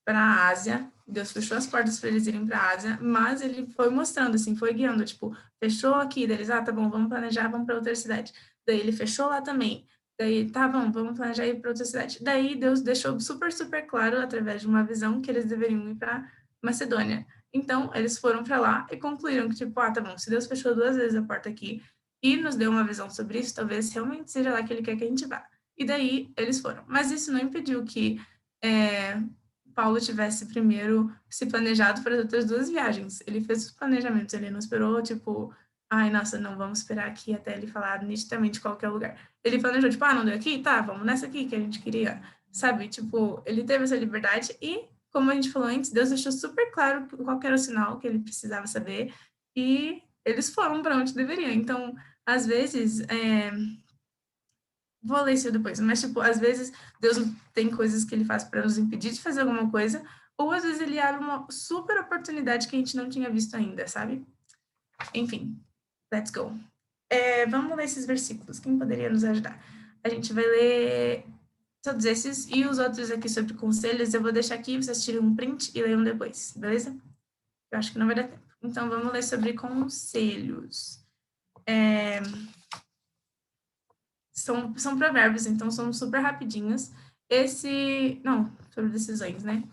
a Ásia. Deus fechou as portas para eles irem para a Ásia, mas ele foi mostrando, assim, foi guiando, tipo, fechou aqui, deles, tá bom, vamos planejar, vamos para outra cidade. Daí ele fechou lá também. Daí, tá bom, vamos planejar ir para outra cidade. Daí Deus deixou super, super claro, através de uma visão, que eles deveriam ir para Macedônia. Então, eles foram para lá e concluíram que, tipo, tá bom, se Deus fechou 2 vezes a porta aqui e nos deu uma visão sobre isso, talvez realmente seja lá que ele quer que a gente vá. E daí eles foram. Mas isso não impediu que Paulo tivesse primeiro se planejado para as outras 2 viagens. Ele fez os planejamentos, ele não esperou, tipo, ai, nossa, não, vamos esperar aqui até ele falar nitidamente qual que é o lugar. Ele planejou, tipo, não deu aqui? Tá, vamos nessa aqui que a gente queria, sabe? Tipo, ele teve essa liberdade e, como a gente falou antes, Deus deixou super claro qual que era o sinal que ele precisava saber e eles foram para onde deveriam. Então, às vezes, vou ler isso depois, mas, tipo, às vezes Deus tem coisas que ele faz para nos impedir de fazer alguma coisa, ou às vezes ele abre uma super oportunidade que a gente não tinha visto ainda, sabe? Enfim, let's go. Vamos ler esses versículos, quem poderia nos ajudar? A gente vai ler todos esses e os outros aqui sobre conselhos, eu vou deixar aqui, vocês tiram um print e leiam depois, beleza? Eu acho que não vai dar tempo. Então, vamos ler sobre conselhos. São provérbios, então são super rapidinhos. Não, sobre decisões, né?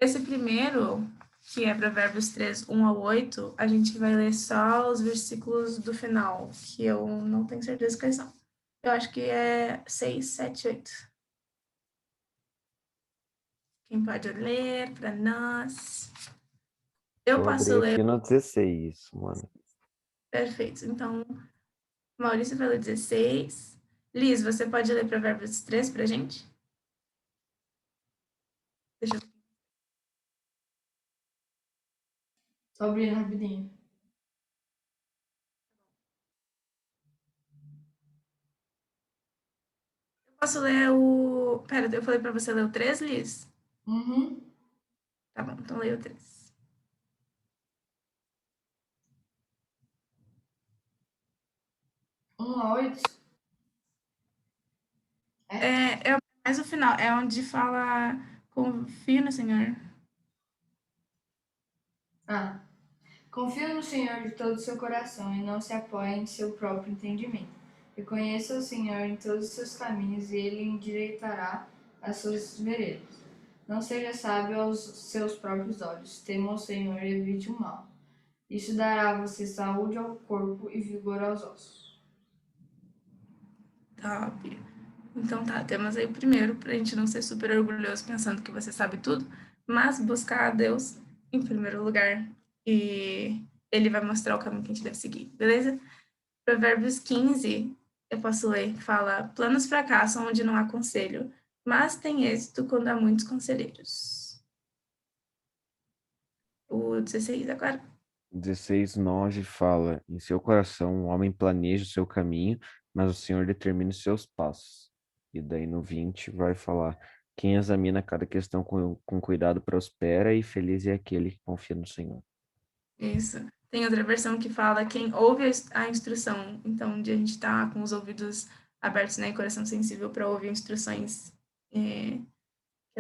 Esse primeiro, que é Provérbios 3, 1 ao 8, a gente vai ler só os versículos do final, que eu não tenho certeza quais são. Eu acho que é 6, 7, 8. Quem pode ler para nós? Eu posso ler. Aqui no 16, mano. Perfeito. Então, Maurício vai ler 16. Liz, você pode ler Provérbios 3 para a gente? Deixa eu... Só abrir rapidinho. Posso ler o... Pera, eu falei pra você ler o 3, Liz? Uhum. Tá bom, então leia o 3. A 8. É mais o final, é onde fala confia no Senhor. Confia no Senhor de todo o seu coração e não se apoie em seu próprio entendimento. Reconheça o Senhor em todos os seus caminhos e ele endireitará as suas veredas. Não seja sábio aos seus próprios olhos. Tema o Senhor e evite o mal. Isso dará a você saúde ao corpo e vigor aos ossos. Top. Então tá, temos aí o primeiro, pra gente não ser super orgulhoso pensando que você sabe tudo, mas buscar a Deus em primeiro lugar. E ele vai mostrar o caminho que a gente deve seguir, beleza? Provérbios 15, eu posso ler, fala: planos fracassam onde não há conselho, mas tem êxito quando há muitos conselheiros. O 16 agora. 16:9 fala: em seu coração o homem planeja o seu caminho, mas o Senhor determina os seus passos. E daí no 20 vai falar: quem examina cada questão com cuidado prospera, e feliz é aquele que confia no Senhor. Isso. Tem outra versão que fala quem ouve a instrução. Então, um dia a gente tá com os ouvidos abertos, né, e coração sensível para ouvir instruções. É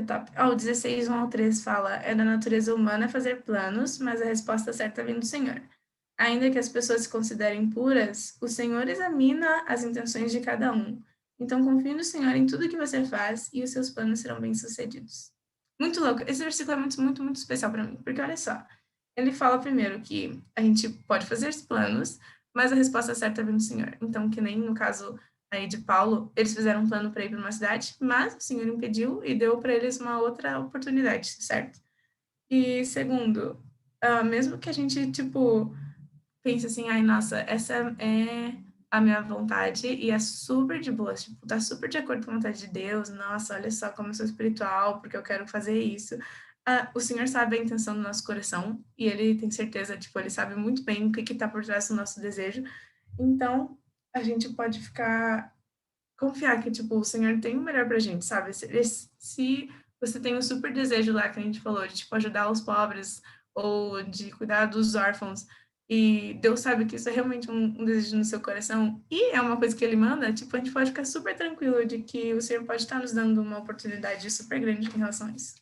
top. O 16, 1 ao 3 fala: é da natureza humana fazer planos, mas a resposta certa vem do Senhor. Ainda que as pessoas se considerem puras, o Senhor examina as intenções de cada um. Então, confie no Senhor em tudo que você faz e os seus planos serão bem-sucedidos. Muito louco. Esse versículo é muito, muito, muito especial para mim, porque olha só. Ele fala primeiro que a gente pode fazer os planos, mas a resposta certa vem do Senhor. Então, que nem no caso aí de Paulo, eles fizeram um plano para ir para uma cidade, mas o Senhor impediu e deu para eles uma outra oportunidade, certo? E segundo, mesmo que a gente, tipo, pense assim, ai, nossa, essa é a minha vontade e é super de boa, tipo, tá super de acordo com a vontade de Deus, nossa, olha só como eu sou espiritual, porque eu quero fazer isso. O Senhor sabe a intenção do nosso coração e ele tem certeza, tipo, ele sabe muito bem o que que tá por trás do nosso desejo. Então, a gente pode confiar que, tipo, o Senhor tem o melhor pra gente, sabe? Se você tem um super desejo lá, que a gente falou, de, tipo, ajudar os pobres ou de cuidar dos órfãos, e Deus sabe que isso é realmente um desejo no seu coração, e é uma coisa que Ele manda, tipo, a gente pode ficar super tranquilo de que o Senhor pode estar nos dando uma oportunidade super grande em relação a isso.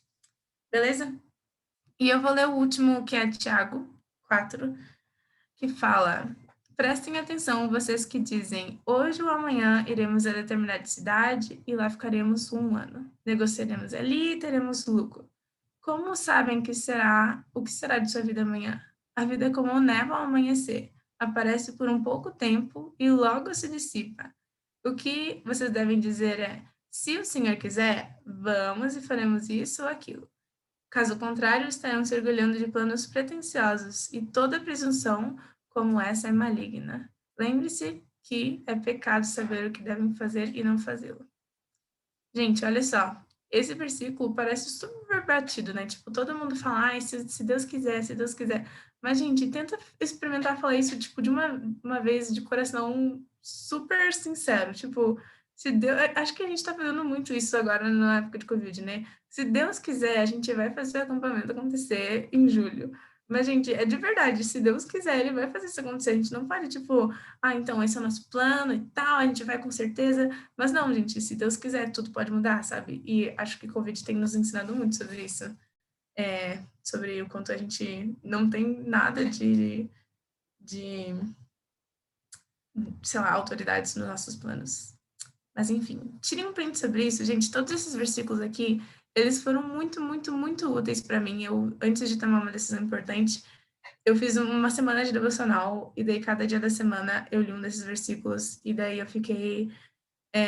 Beleza? E eu vou ler o último, que é Tiago 4, que fala: prestem atenção, vocês que dizem, hoje ou amanhã iremos a determinada cidade e lá ficaremos um ano. Negociaremos ali e teremos lucro. Como sabem o que será de sua vida amanhã? A vida é como névoa ao amanhecer. Aparece por um pouco tempo e logo se dissipa. O que vocês devem dizer é: se o Senhor quiser, vamos e faremos isso ou aquilo. Caso contrário, estarão se orgulhando de planos pretensiosos, e toda presunção como essa é maligna. Lembre-se que é pecado saber o que devem fazer e não fazê-lo. Gente, olha só. Esse versículo parece super batido, né? Tipo, todo mundo fala, ai, se Deus quiser, se Deus quiser. Mas, gente, tenta experimentar falar isso, tipo, de uma vez, de coração super sincero. Tipo, se Deus... Acho que a gente tá fazendo muito isso agora na época de Covid, né? Se Deus quiser, a gente vai fazer o acampamento acontecer em julho. Mas, gente, é de verdade, se Deus quiser, ele vai fazer isso acontecer. A gente não pode, tipo, então esse é o nosso plano e tal, a gente vai com certeza. Mas não, gente, se Deus quiser, tudo pode mudar, sabe? E acho que o Covid tem nos ensinado muito sobre isso. Sobre o quanto a gente não tem nada de, sei lá, autoridades nos nossos planos. Mas enfim, tirem um print sobre isso, gente. Todos esses versículos aqui, eles foram muito, muito, muito úteis para mim. Eu, antes de tomar uma decisão importante, eu fiz uma semana de devocional, e daí cada dia da semana eu li um desses versículos, e daí eu fiquei,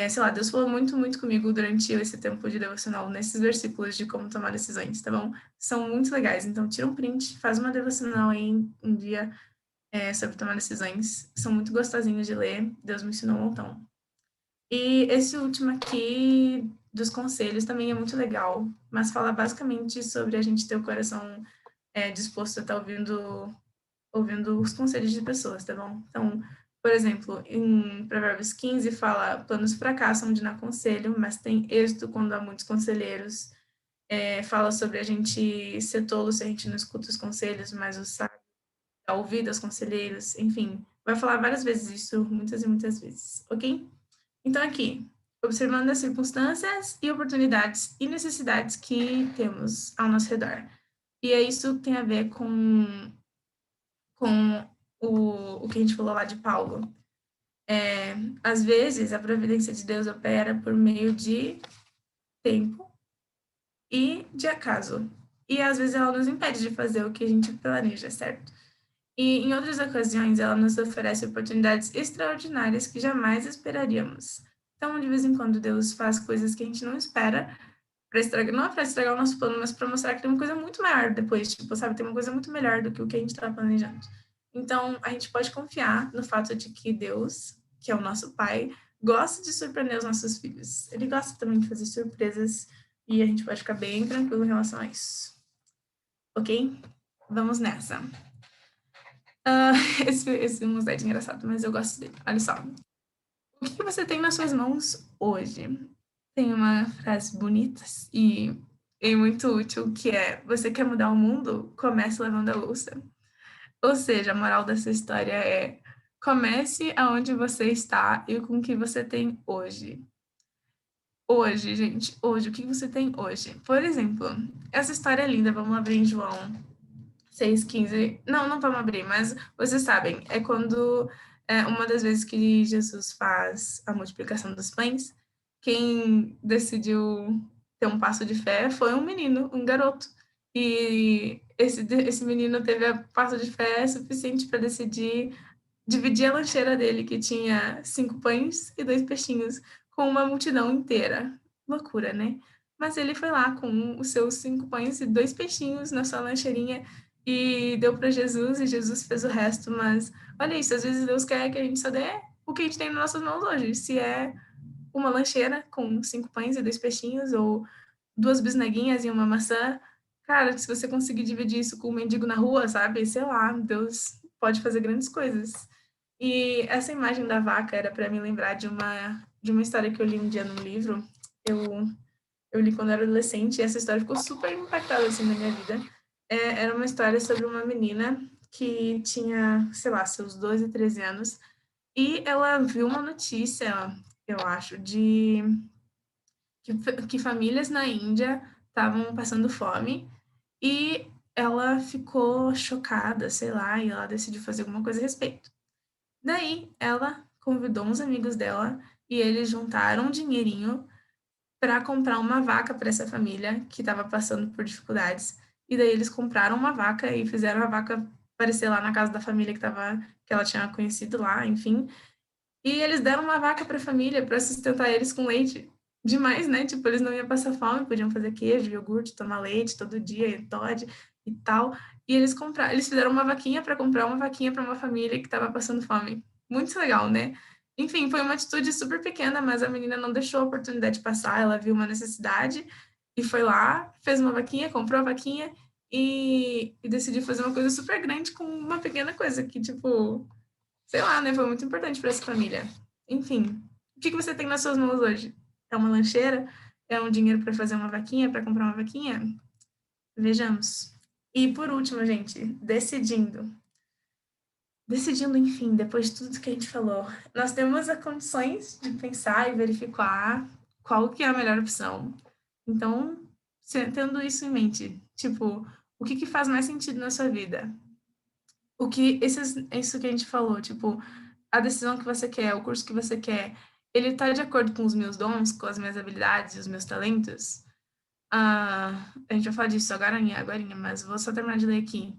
sei lá, Deus falou muito, muito comigo durante esse tempo de devocional, nesses versículos de como tomar decisões, tá bom? São muito legais, então tira um print, faz uma devocional aí um dia sobre tomar decisões. São muito gostosinhos de ler, Deus me ensinou um montão. E esse último aqui, dos conselhos, também é muito legal, mas fala basicamente sobre a gente ter o coração disposto a estar ouvindo os conselhos de pessoas, tá bom? Então, Por exemplo, em Provérbios 15 fala, planos fracassam onde não há conselho, mas tem êxito quando há muitos conselheiros. Fala sobre a gente ser tolo se a gente não escuta os conselhos, mas o sábio dá ouvido aos conselheiros, enfim. Vai falar várias vezes isso, muitas e muitas vezes, ok? Então aqui, observando as circunstâncias e oportunidades e necessidades que temos ao nosso redor. E é isso que tem a ver com o que a gente falou lá de Paulo. Às vezes, a providência de Deus opera por meio de tempo e de acaso. E às vezes ela nos impede de fazer o que a gente planeja, certo? E em outras ocasiões ela nos oferece oportunidades extraordinárias que jamais esperaríamos. Então, de vez em quando, Deus faz coisas que a gente não espera, para estragar, não é para estragar o nosso plano, mas para mostrar que tem uma coisa muito maior depois, tipo, sabe, tem uma coisa muito melhor do que o que a gente estava planejando. Então, a gente pode confiar no fato de que Deus, que é o nosso Pai, gosta de surpreender os nossos filhos. Ele gosta também de fazer surpresas e a gente pode ficar bem tranquilo em relação a isso. Ok? Vamos nessa. Esse mosaico é engraçado, mas eu gosto dele. Olha só. O que você tem nas suas mãos hoje? Tem uma frase bonita e muito útil que é: você quer mudar o mundo? Comece lavando a louça. Ou seja, a moral dessa história é: comece aonde você está e com o que você tem hoje. Hoje, gente, hoje, o que você tem hoje? Por exemplo, essa história é linda, vamos abrir em João 6,15. Não vamos abrir, mas vocês sabem, é quando uma das vezes que Jesus faz a multiplicação dos pães, quem decidiu ter um passo de fé foi um menino, um garoto. E esse menino teve a passo de fé suficiente para decidir dividir a lancheira dele, que tinha 5 pães e 2 peixinhos, com uma multidão inteira. Loucura, né? Mas ele foi lá com os seus 5 pães e 2 peixinhos na sua lancheirinha e deu para Jesus, e Jesus fez o resto. Mas olha isso, às vezes Deus quer que a gente só dê o que a gente tem nas nossas mãos hoje. Se é uma lancheira com 5 pães e 2 peixinhos, ou 2 bisnaguinhas e uma maçã, cara, se você conseguir dividir isso com um mendigo na rua, sabe? Sei lá, Deus pode fazer grandes coisas. E essa imagem da vaca era para me lembrar de uma história que eu li um dia num livro. Eu li quando era adolescente e essa história ficou super impactada assim na minha vida. Era uma história sobre uma menina que tinha, sei lá, seus 12, 13 anos, e ela viu uma notícia, eu acho, de que famílias na Índia estavam passando fome, e ela ficou chocada, sei lá, e ela decidiu fazer alguma coisa a respeito. Daí, ela convidou uns amigos dela e eles juntaram um dinheirinho para comprar uma vaca para essa família que estava passando por dificuldades. E daí eles compraram uma vaca e fizeram a vaca aparecer lá na casa da família que ela tinha conhecido lá, enfim. E eles deram uma vaca para a família para sustentar eles com leite. Demais, né? Tipo, eles não iam passar fome, podiam fazer queijo, iogurte, tomar leite todo dia, e Toddy e tal. E eles fizeram uma vaquinha para comprar uma vaquinha para uma família que estava passando fome. Muito legal, né? Enfim, foi uma atitude super pequena, mas a menina não deixou a oportunidade passar, ela viu uma necessidade e foi lá, fez uma vaquinha, comprou a vaquinha e decidiu fazer uma coisa super grande com uma pequena coisa que, tipo, sei lá, né? Foi muito importante para essa família. Enfim, o que você tem nas suas mãos hoje? É uma lancheira? É um dinheiro para fazer uma vaquinha, para comprar uma vaquinha? Vejamos. E por último, gente, decidindo, enfim, depois de tudo que a gente falou, nós temos as condições de pensar e verificar qual que é a melhor opção. Então, tendo isso em mente, tipo, o que faz mais sentido na sua vida? Isso que a gente falou, tipo, a decisão que você quer, o curso que você quer, ele está de acordo com os meus dons, com as minhas habilidades, os meus talentos? A gente vai falar disso agorinha, mas vou só terminar de ler aqui.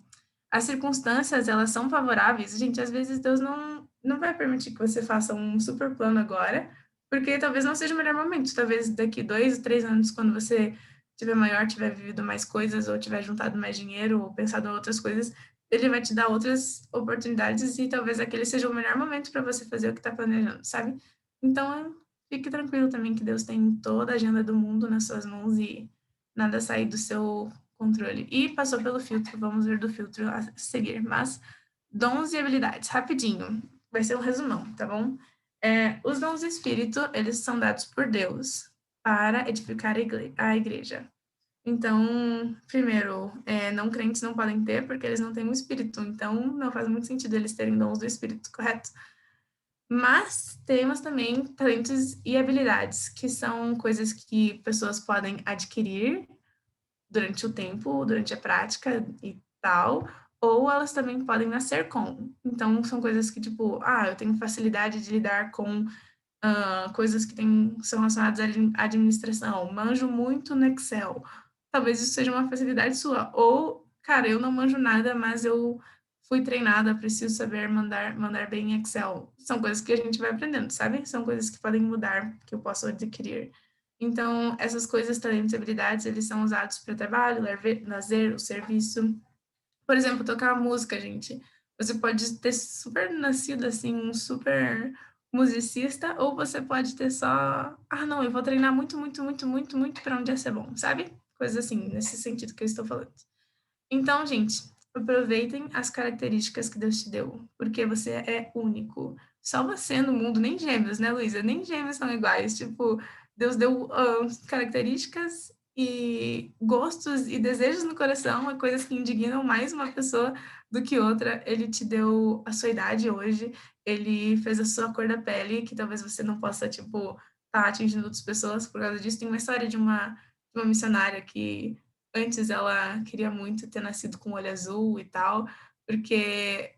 As circunstâncias, elas são favoráveis. Gente, às vezes Deus não vai permitir que você faça um super plano agora, porque talvez não seja o melhor momento. Talvez daqui 2 ou 3 anos, quando você tiver maior, tiver vivido mais coisas, ou tiver juntado mais dinheiro, ou pensado em outras coisas, ele vai te dar outras oportunidades e talvez aquele seja o melhor momento para você fazer o que está planejando, sabe? Então, fique tranquilo também que Deus tem toda a agenda do mundo nas suas mãos e nada sai do seu controle. E passou pelo filtro, vamos ver do filtro a seguir. Mas, dons e habilidades, rapidinho. vai ser um resumão, tá bom? Os dons do Espírito, eles são dados por Deus para edificar a igreja. Então, primeiro, não crentes não podem ter, porque eles não têm o Espírito, então não faz muito sentido eles terem dons do Espírito, correto? Mas temos também talentos e habilidades, que são coisas que pessoas podem adquirir durante o tempo, durante a prática e tal, ou elas também podem nascer com. Então, são coisas que, tipo, eu tenho facilidade de lidar com coisas que são relacionadas à administração, manjo muito no Excel. Talvez isso seja uma facilidade sua. Ou, cara, eu não manjo nada, mas eu fui treinada, preciso saber mandar bem em Excel. São coisas que a gente vai aprendendo, sabe? São coisas que podem mudar, que eu posso adquirir. Então, essas coisas, talentos e habilidades, eles são usados para trabalho, lazer, o serviço. Por exemplo, tocar música, gente. Você pode ter super nascido assim, um super musicista, ou você pode ter só, não, eu vou treinar muito, muito, muito, muito, muito para um dia ser bom, sabe? Coisas assim, nesse sentido que eu estou falando. Então, gente, aproveitem as características que Deus te deu, porque você é único. Só você no mundo, nem gêmeos, né, Luísa? Nem gêmeos são iguais. Tipo, Deus deu características e gostos e desejos no coração, é coisas que indignam mais uma pessoa do que outra. Ele te deu a sua idade hoje, ele fez a sua cor da pele, que talvez você não possa, tipo, estar atingindo outras pessoas por causa disso. Tem uma história de uma missionária que antes ela queria muito ter nascido com olho azul e tal, porque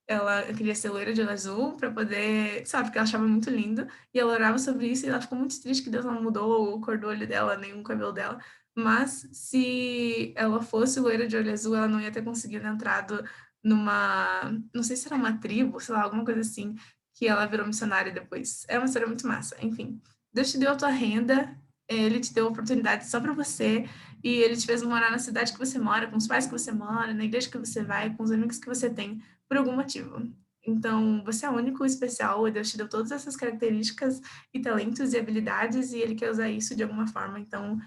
ela queria ser loira de olho azul para poder, sabe, porque ela achava muito lindo, e ela orava sobre isso e ela ficou muito triste que Deus não mudou o cor do olho dela, nem o cabelo dela, mas se ela fosse loira de olho azul, ela não ia ter conseguido entrado numa, não sei se era uma tribo, sei lá, alguma coisa assim, que ela virou missionária depois. É uma história muito massa, enfim. Deus te deu a tua renda, ele te deu oportunidade só para você, e ele te fez morar na cidade que você mora, com os pais que você mora, na igreja que você vai, com os amigos que você tem, por algum motivo. Então, você é único e especial, e Deus te deu todas essas características e talentos e habilidades, e ele quer usar isso de alguma forma. Então,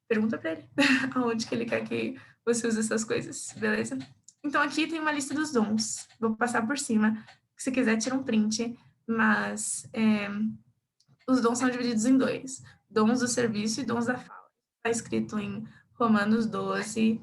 pergunta para ele aonde que ele quer que você use essas coisas, beleza? Então, aqui tem uma lista dos dons. Vou passar por cima. Se quiser, tira um print, mas os dons são divididos em dois: dons do serviço e dons da fala. Está escrito em Romanos 12,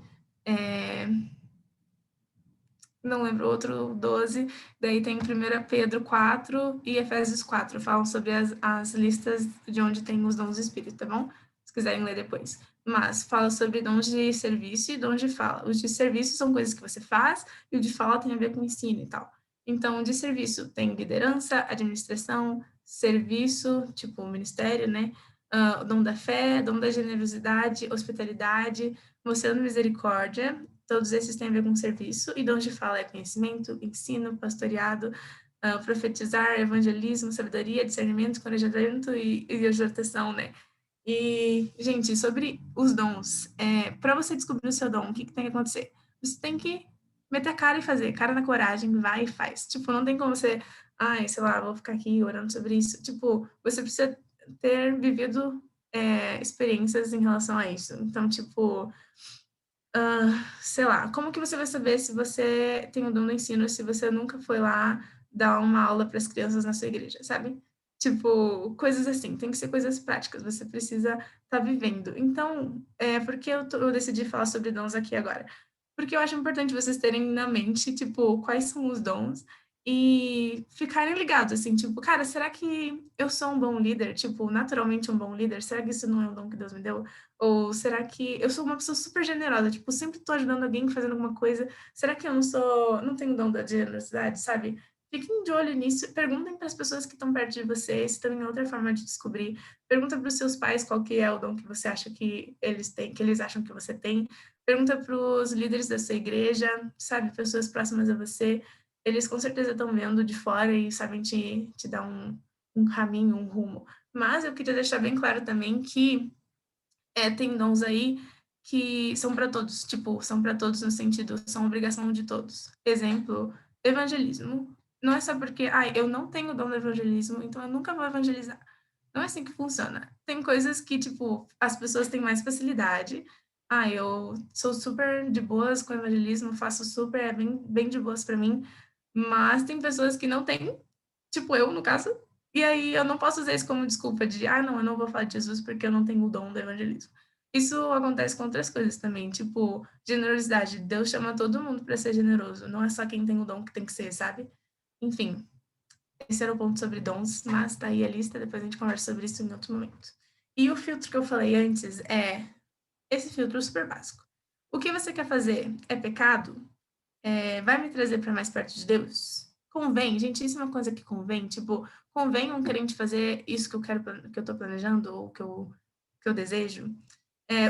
não lembro, outro 12, daí tem 1 Pedro 4 e Efésios 4, falam sobre as listas de onde tem os dons do Espírito, tá bom? Se quiserem ler depois. Mas fala sobre dons de serviço e dons de fala. Os de serviço são coisas que você faz, e o de fala tem a ver com ensino e tal. Então, de serviço tem liderança, administração, serviço, tipo ministério, né? Dom da fé, dom da generosidade, hospitalidade, mostrando misericórdia. Todos esses têm a ver com serviço, e dons de fala é conhecimento, ensino, pastoreado, profetizar, evangelismo, sabedoria, discernimento, encorajamento e exortação, né? E, gente, sobre os dons, para você descobrir o seu dom, o que tem que acontecer? Você tem que meter a cara e fazer, cara na coragem, vai e faz. Tipo, não tem como você, sei lá, vou ficar aqui orando sobre isso. Tipo, você precisa ter vivido experiências em relação a isso. Então, tipo, sei lá, como que você vai saber se você tem o dom do ensino se você nunca foi lá dar uma aula para as crianças na sua igreja, sabe? Tipo, coisas assim, tem que ser coisas práticas, você precisa estar vivendo. Então, por que eu decidi falar sobre dons aqui agora? Porque eu acho importante vocês terem na mente, tipo, quais são os dons e ficarem ligados, assim, tipo, cara, será que eu sou um bom líder? Tipo, naturalmente um bom líder? Será que isso não é um dom que Deus me deu? Ou será que eu sou uma pessoa super generosa, tipo, sempre tô ajudando alguém fazendo alguma coisa? Será que eu não tenho dom da generosidade, sabe? Fiquem de olho nisso, perguntem para as pessoas que estão perto de vocês, se tem outra forma de descobrir. Pergunta para os seus pais qual que é o dom que você acha que eles têm, que eles acham que você tem. Pergunta para os líderes da sua igreja, sabe, pessoas próximas a você. Eles com certeza estão vendo de fora e sabem te dar um caminho, um rumo. Mas eu queria deixar bem claro também que tem dons aí que são para todos, tipo, são para todos no sentido, são obrigação de todos. Exemplo, evangelismo. Não é só porque, eu não tenho dom do evangelismo, então eu nunca vou evangelizar. Não é assim que funciona. Tem coisas que, tipo, as pessoas têm mais facilidade. Eu sou super de boas com evangelismo, faço super, bem de boas para mim, mas tem pessoas que não têm tipo eu, no caso, e aí eu não posso usar isso como desculpa de, não, eu não vou falar de Jesus porque eu não tenho o dom do evangelismo. Isso acontece com outras coisas também, tipo, generosidade. Deus chama todo mundo para ser generoso, não é só quem tem o dom que tem que ser, sabe? Enfim, esse era o ponto sobre dons, mas tá aí a lista, depois a gente conversa sobre isso em outro momento. E o filtro que eu falei antes é esse filtro super básico. O que você quer fazer é pecado? Vai me trazer para mais perto de Deus? Convém, gente, isso é uma coisa que convém, tipo, convém um crente fazer isso que eu quero, que eu tô planejando ou que eu desejo?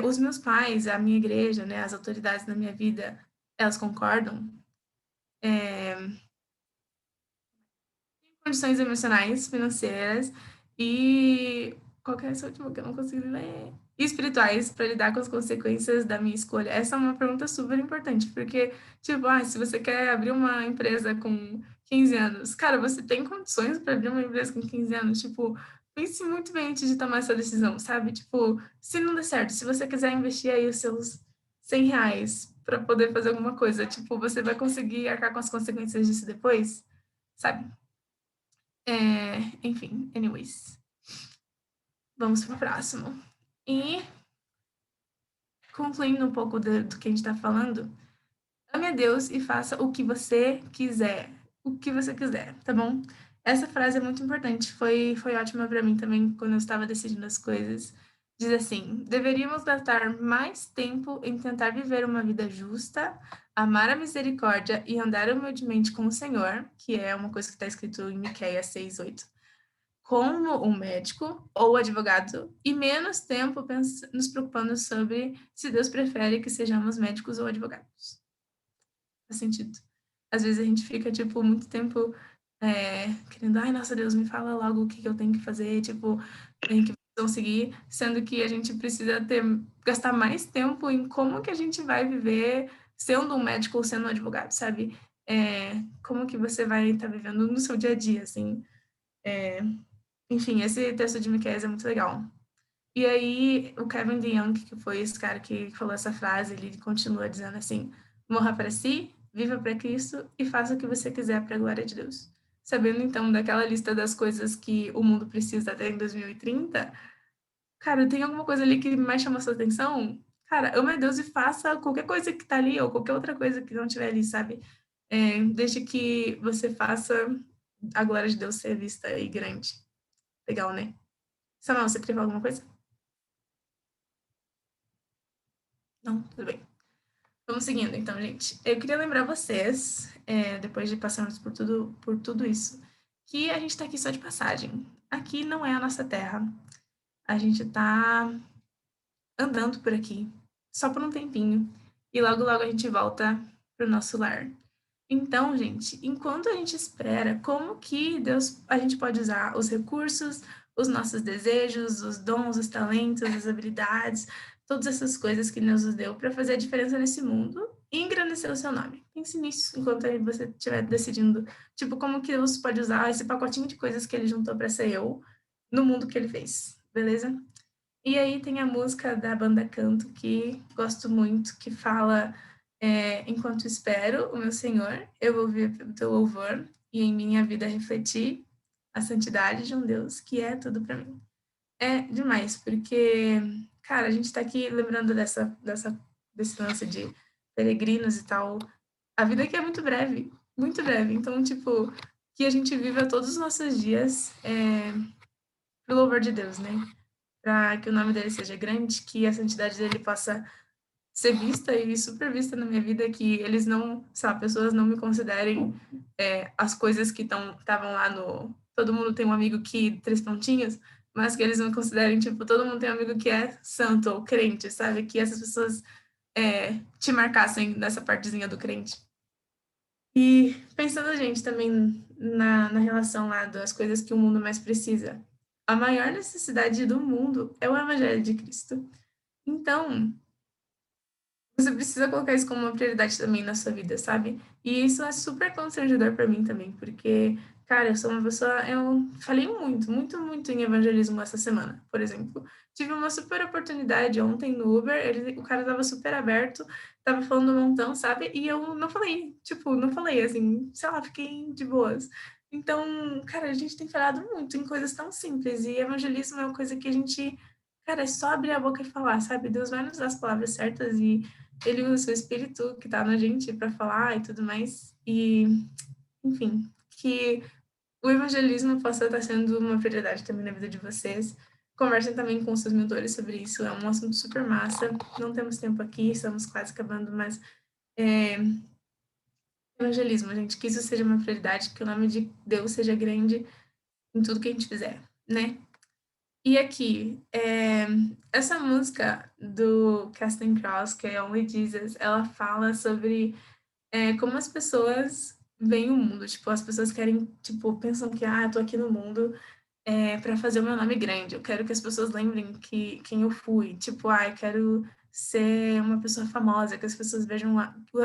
Os meus pais, a minha igreja, né, as autoridades na minha vida, elas concordam? Condições emocionais, financeiras e qual que é essa última que eu não consigo ler? E espirituais para lidar com as consequências da minha escolha. Essa é uma pergunta super importante, porque, tipo, se você quer abrir uma empresa com 15 anos, cara, você tem condições para abrir uma empresa com 15 anos? Tipo, pense muito bem antes de tomar essa decisão, sabe? Tipo, se não der certo, se você quiser investir aí os seus R$ 100 para poder fazer alguma coisa, tipo, você vai conseguir arcar com as consequências disso depois, sabe? Enfim, anyways. Vamos pro próximo. E, concluindo um pouco do que a gente tá falando, ame a Deus e faça o que você quiser. O que você quiser, tá bom? Essa frase é muito importante. Foi ótima para mim também quando eu estava decidindo as coisas. Diz assim: deveríamos gastar mais tempo em tentar viver uma vida justa, amar a misericórdia e andar humildemente com o Senhor, que é uma coisa que está escrito em Miqueias 6:8, como um médico ou advogado, e menos tempo nos preocupando sobre se Deus prefere que sejamos médicos ou advogados. Faz sentido. Às vezes a gente fica, tipo, muito tempo querendo, nossa, Deus, me fala logo o que eu tenho que fazer, tipo, tem que conseguir, sendo que a gente precisa gastar mais tempo em como que a gente vai viver sendo um médico ou sendo um advogado, sabe? Como que você vai estar vivendo no seu dia a dia, assim. Enfim, esse texto de Miqueias é muito legal. E aí, o Kevin DeYoung, que foi esse cara que falou essa frase, ele continua dizendo assim: morra para si, viva para Cristo e faça o que você quiser para a glória de Deus. Sabendo então daquela lista das coisas que o mundo precisa até em 2030, cara, tem alguma coisa ali que mais chama sua atenção? Cara, ama a Deus e faça qualquer coisa que tá ali ou qualquer outra coisa que não tiver ali, sabe? Desde que você faça a glória de Deus ser vista e grande. Legal, né? Samuel, você queria falar alguma coisa? Não? Tudo bem. Vamos seguindo, então, gente. Eu queria lembrar vocês, depois de passarmos por tudo isso, que a gente está aqui só de passagem. Aqui não é a nossa terra. A gente está andando por aqui, só por um tempinho. E logo, logo a gente volta para o nosso lar. Então, gente, enquanto a gente espera, como que a gente pode usar os recursos, os nossos desejos, os dons, os talentos, as habilidades, todas essas coisas que Deus nos deu para fazer a diferença nesse mundo e engrandecer o seu nome? Pense nisso enquanto aí você estiver decidindo, tipo, como que Deus pode usar esse pacotinho de coisas que ele juntou para ser eu no mundo que ele fez, beleza? E aí tem a música da banda Canto, que gosto muito, que fala: enquanto espero o meu Senhor, eu vou viver o teu louvor e em minha vida refletir a santidade de um Deus que é tudo para mim. É demais, porque, cara, a gente tá aqui lembrando desse lance de peregrinos e tal. A vida aqui é muito breve, muito breve. Então, tipo, que a gente viva todos os nossos dias pro louvor de Deus, né? Para que o nome dele seja grande, que a santidade dele possa ser vista e super vista na minha vida, que eles não, sabe, pessoas não me considerem as coisas que estavam lá no Todo Mundo Tem um Amigo que, três pontinhos, mas que eles não considerem, tipo, todo mundo tem um amigo que é santo ou crente, sabe? Que essas pessoas te marcassem nessa partezinha do crente. E pensando, gente, também na relação lá das coisas que o mundo mais precisa. A maior necessidade do mundo é o Evangelho de Cristo. Então, você precisa colocar isso como uma prioridade também na sua vida, sabe? E isso é super constrangedor para mim também, porque, cara, eu sou uma pessoa. Eu falei muito, muito, muito em evangelismo essa semana, por exemplo. Tive uma super oportunidade ontem no Uber, o cara tava super aberto, tava falando um montão, sabe? E eu não falei, tipo, não falei assim, sei lá, fiquei de boas. Então, cara, a gente tem falado muito em coisas tão simples, e evangelismo é uma coisa que a gente, cara, é só abrir a boca e falar, sabe? Deus vai nos dar as palavras certas e Ele usa o seu espírito que tá na gente para falar e tudo mais. E, enfim, que o evangelismo possa estar sendo uma prioridade também na vida de vocês. Conversem também com os seus mentores sobre isso, é um assunto super massa. Não temos tempo aqui, estamos quase acabando, mas evangelismo, gente, que isso seja uma prioridade, que o nome de Deus seja grande em tudo que a gente fizer, né? E aqui, essa música do Casting Cross, que é Only Jesus, ela fala sobre como as pessoas veem o mundo. Tipo, as pessoas querem, tipo, pensam que, eu tô aqui no mundo para fazer o meu nome grande. Eu quero que as pessoas lembrem quem eu fui. Tipo, eu quero ser uma pessoa famosa, que as pessoas vejam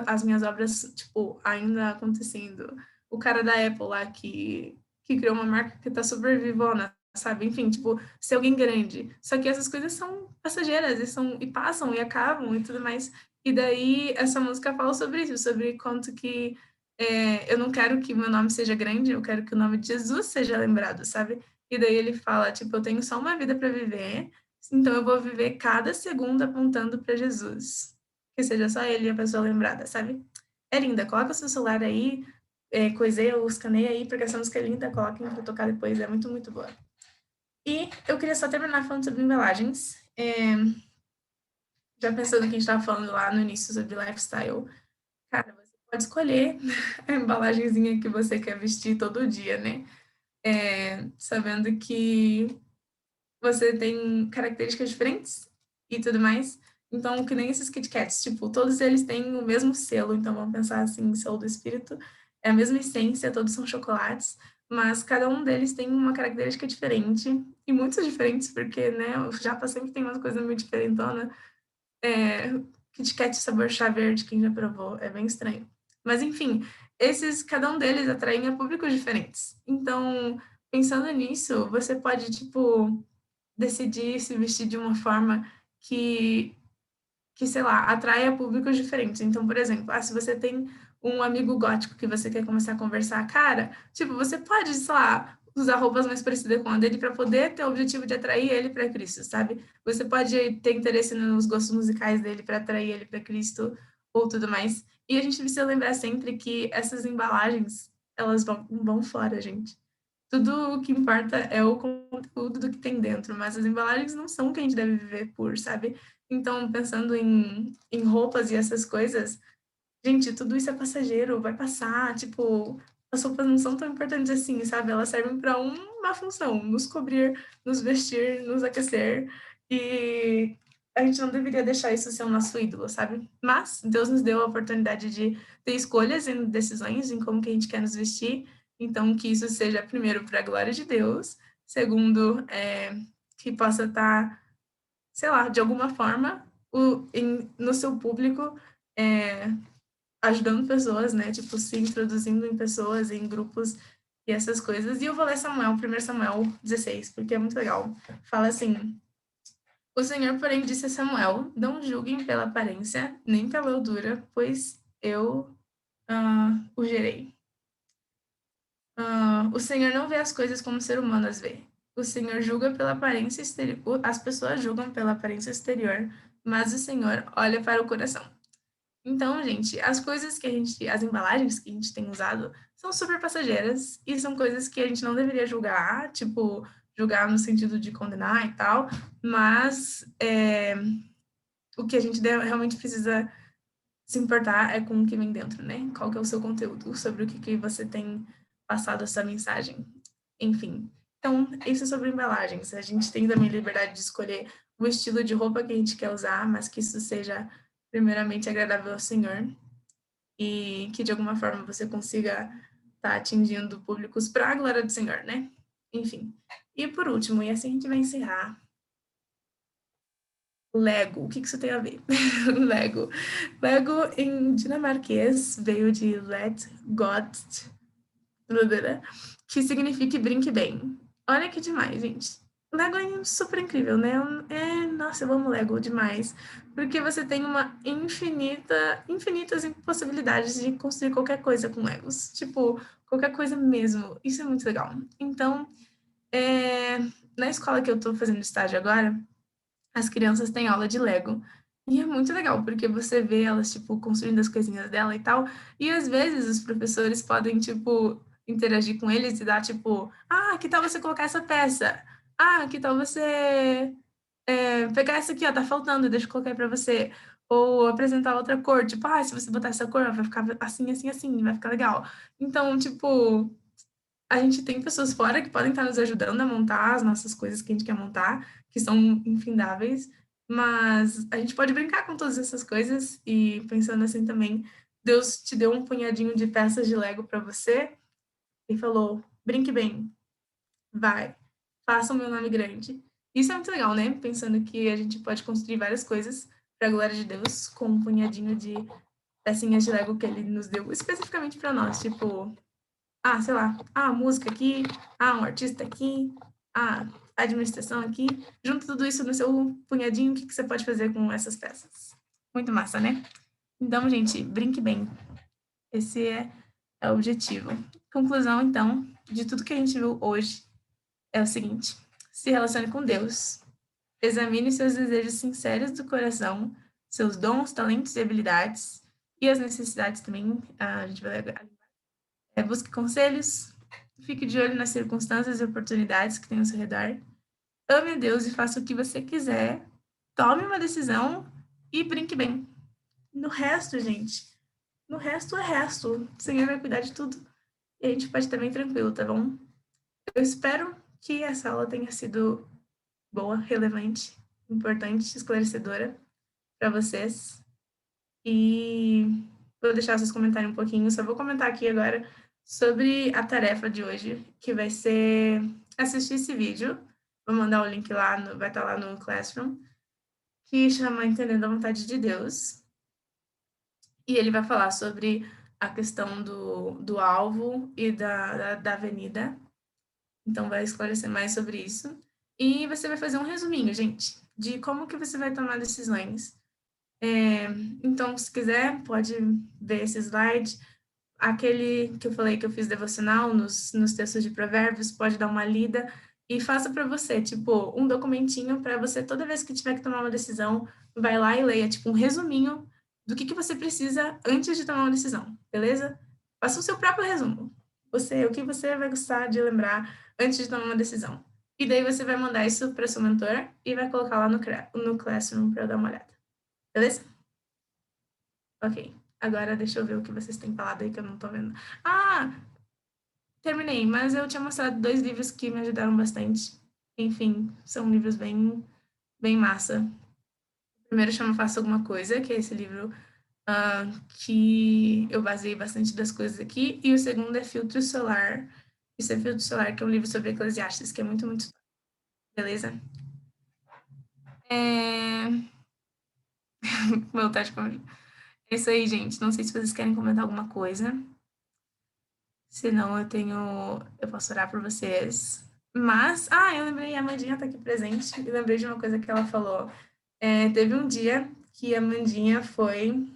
as minhas obras, tipo, ainda acontecendo. O cara da Apple lá que criou uma marca que tá super vivona, sabe? Enfim, tipo, ser alguém grande. Só que essas coisas são passageiras e passam e acabam e tudo mais. E daí essa música fala sobre isso, sobre quanto que eu não quero que meu nome seja grande, eu quero que o nome de Jesus seja lembrado, sabe? E daí ele fala, tipo, eu tenho só uma vida para viver, então eu vou viver cada segundo apontando para Jesus. Que seja só ele a pessoa lembrada, sabe? É linda, coloca o seu celular aí, coiseia ou escaneia aí, porque essa música é linda, coloquem pra tocar depois, é muito, muito boa. E eu queria só terminar falando sobre embalagens. Já pensando no que a gente estava falando lá no início sobre lifestyle, cara, você pode escolher a embalagenzinha que você quer vestir todo dia, né? Sabendo que você tem características diferentes e tudo mais. Então, que nem esses Kit Kats, tipo, todos eles têm o mesmo selo, então vamos pensar assim, selo do espírito, é a mesma essência, todos são chocolates, mas cada um deles tem uma característica diferente, e muitos diferentes, porque, né, o japa sempre tem umas coisas muito diferentonas. Kit Kat sabor chá verde, quem já provou, é bem estranho. Mas, enfim, cada um deles atraem a públicos diferentes. Então, pensando nisso, você pode, tipo, decidir se vestir de uma forma que, sei lá, atraia públicos diferentes. Então, por exemplo, se você tem um amigo gótico que você quer começar a conversar, cara, tipo, você pode, sei lá, usar roupas mais parecidas com a dele para poder ter o objetivo de atrair ele para Cristo, sabe? Você pode ter interesse nos gostos musicais dele para atrair ele para Cristo ou tudo mais. E a gente precisa lembrar sempre que essas embalagens, elas vão fora, gente. Tudo o que importa é o conteúdo do que tem dentro, mas as embalagens não são o que a gente deve viver por, sabe? Então, pensando em roupas e essas coisas, gente, tudo isso é passageiro, vai passar, tipo, as roupas não são tão importantes assim, sabe? Elas servem para uma função, nos cobrir, nos vestir, nos aquecer, e a gente não deveria deixar isso ser o nosso ídolo, sabe? Mas Deus nos deu a oportunidade de ter escolhas e decisões em como que a gente quer nos vestir, então que isso seja, primeiro, para a glória de Deus, segundo, que possa estar, sei lá, de alguma forma, no seu público, ajudando pessoas, né? Tipo, se introduzindo em pessoas, em grupos e essas coisas. E eu vou ler Samuel, 1 Samuel 16, porque é muito legal. Fala assim: O Senhor, porém, disse a Samuel: Não julguem pela aparência, nem pela eldura, pois eu o gerei. O Senhor não vê as coisas como o ser humano as vê. O Senhor julga pela aparência exterior, as pessoas julgam pela aparência exterior, mas o Senhor olha para o coração. Então, gente, as embalagens que a gente tem usado são super passageiras e são coisas que a gente não deveria julgar, tipo, julgar no sentido de condenar e tal, mas o que a gente realmente precisa se importar é com o que vem dentro, né? Qual que é o seu conteúdo, sobre o que você tem passado essa mensagem, enfim. Então, isso é sobre embalagens. A gente tem também liberdade de escolher o estilo de roupa que a gente quer usar, mas que isso seja primeiramente agradável ao Senhor e que de alguma forma você consiga estar atingindo públicos para a glória do Senhor, né? Enfim. E por último, e assim a gente vai encerrar, Lego, o que isso tem a ver? Lego. Lego em dinamarquês veio de Let God, que significa brinque bem. Olha que demais, gente. Lego é super incrível, né? nossa, eu amo Lego demais, porque você tem uma infinitas possibilidades de construir qualquer coisa com Legos, tipo, qualquer coisa mesmo, isso é muito legal. Então, na escola que eu tô fazendo estágio agora, as crianças têm aula de Lego, e é muito legal, porque você vê elas, tipo, construindo as coisinhas dela e tal, e às vezes os professores podem, tipo, interagir com eles e dar, tipo, que tal você colocar essa peça? Que tal você pegar essa aqui, ó, tá faltando, deixa eu colocar aí pra você. Ou apresentar outra cor, tipo, se você botar essa cor, vai ficar assim, assim, assim, vai ficar legal. Então, tipo, a gente tem pessoas fora que podem estar nos ajudando a montar as nossas coisas que a gente quer montar, que são infindáveis, mas a gente pode brincar com todas essas coisas e pensando assim também, Deus te deu um punhadinho de peças de Lego para você e falou: brinque bem, vai, faça o meu nome grande. Isso é muito legal, né? Pensando que a gente pode construir várias coisas para a glória de Deus com um punhadinho de pecinhas de Lego que ele nos deu especificamente para nós, tipo, sei lá, a música aqui, um artista aqui, a administração aqui. Junta tudo isso no seu punhadinho, o que você pode fazer com essas peças? Muito massa, né? Então, gente, brinque bem. Esse é o objetivo. Conclusão, então, de tudo que a gente viu hoje é o seguinte: se relacione com Deus, examine seus desejos sinceros do coração, seus dons, talentos e habilidades, e as necessidades também. A gente vai busque conselhos, fique de olho nas circunstâncias e oportunidades que tem ao seu redor. Ame a Deus e faça o que você quiser. Tome uma decisão e brinque bem. No resto, gente, no resto é resto. O Senhor vai cuidar de tudo. E a gente pode estar bem tranquilo, tá bom? Eu espero que essa aula tenha sido boa, relevante, importante, esclarecedora para vocês. E vou deixar vocês comentarem um pouquinho. Só vou comentar aqui agora sobre a tarefa de hoje, que vai ser assistir esse vídeo. Vou mandar o link lá, vai estar lá no Classroom, que chama Entendendo a Vontade de Deus. E ele vai falar sobre a questão do alvo e da avenida. Então, vai esclarecer mais sobre isso. E você vai fazer um resuminho, gente, de como que você vai tomar decisões. Então, se quiser, pode ver esse slide. Aquele que eu falei que eu fiz devocional nos textos de provérbios, pode dar uma lida e faça para você, tipo, um documentinho para você, toda vez que tiver que tomar uma decisão, vai lá e leia, tipo, um resuminho do que você precisa antes de tomar uma decisão, beleza? Faça o seu próprio resumo. O que você vai gostar de lembrar antes de tomar uma decisão. E daí você vai mandar isso para sua mentora e vai colocar lá no Classroom para eu dar uma olhada. Beleza? Ok. Agora deixa eu ver o que vocês têm falado aí que eu não tô vendo. Terminei, mas eu tinha mostrado 2 livros que me ajudaram bastante. Enfim, são livros bem, bem massa. O primeiro chama Faça Alguma Coisa, que é esse livro que eu baseei bastante das coisas aqui. E o segundo é Filtro Solar. Isso é Filtro Solar, que é um livro sobre Eclesiastes, que é muito, muito... Beleza? Voltar de conversa. É isso aí, gente. Não sei se vocês querem comentar alguma coisa. Senão eu posso orar por vocês. Mas, eu lembrei, a Amandinha tá aqui presente, e lembrei de uma coisa que ela falou. Teve um dia que a Amandinha foi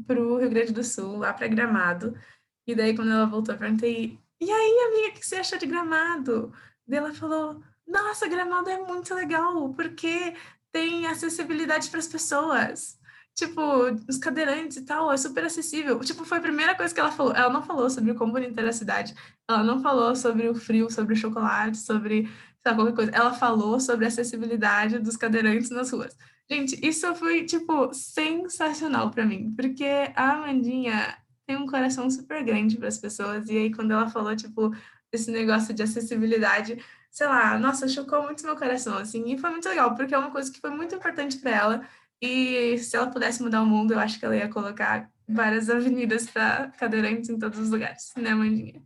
pro Rio Grande do Sul, lá para Gramado, e daí quando ela voltou, eu perguntei, e aí, amiga, o que você achou de Gramado? Daí ela falou, nossa, Gramado é muito legal, porque tem acessibilidade para as pessoas. Tipo, os cadeirantes e tal, é super acessível. Tipo, foi a primeira coisa que ela falou. Ela não falou sobre como bonita era a cidade. Ela não falou sobre o frio, sobre o chocolate, sobre, sei lá, qualquer coisa. Ela falou sobre a acessibilidade dos cadeirantes nas ruas. Gente, isso foi, tipo, sensacional pra mim. Porque a Amandinha tem um coração super grande para as pessoas. E aí, quando ela falou, tipo, esse negócio de acessibilidade, sei lá, nossa, chocou muito meu coração, assim. E foi muito legal, porque é uma coisa que foi muito importante para ela. E se ela pudesse mudar o mundo, eu acho que ela ia colocar várias avenidas para cadeirantes em todos os lugares, né, Mandinha?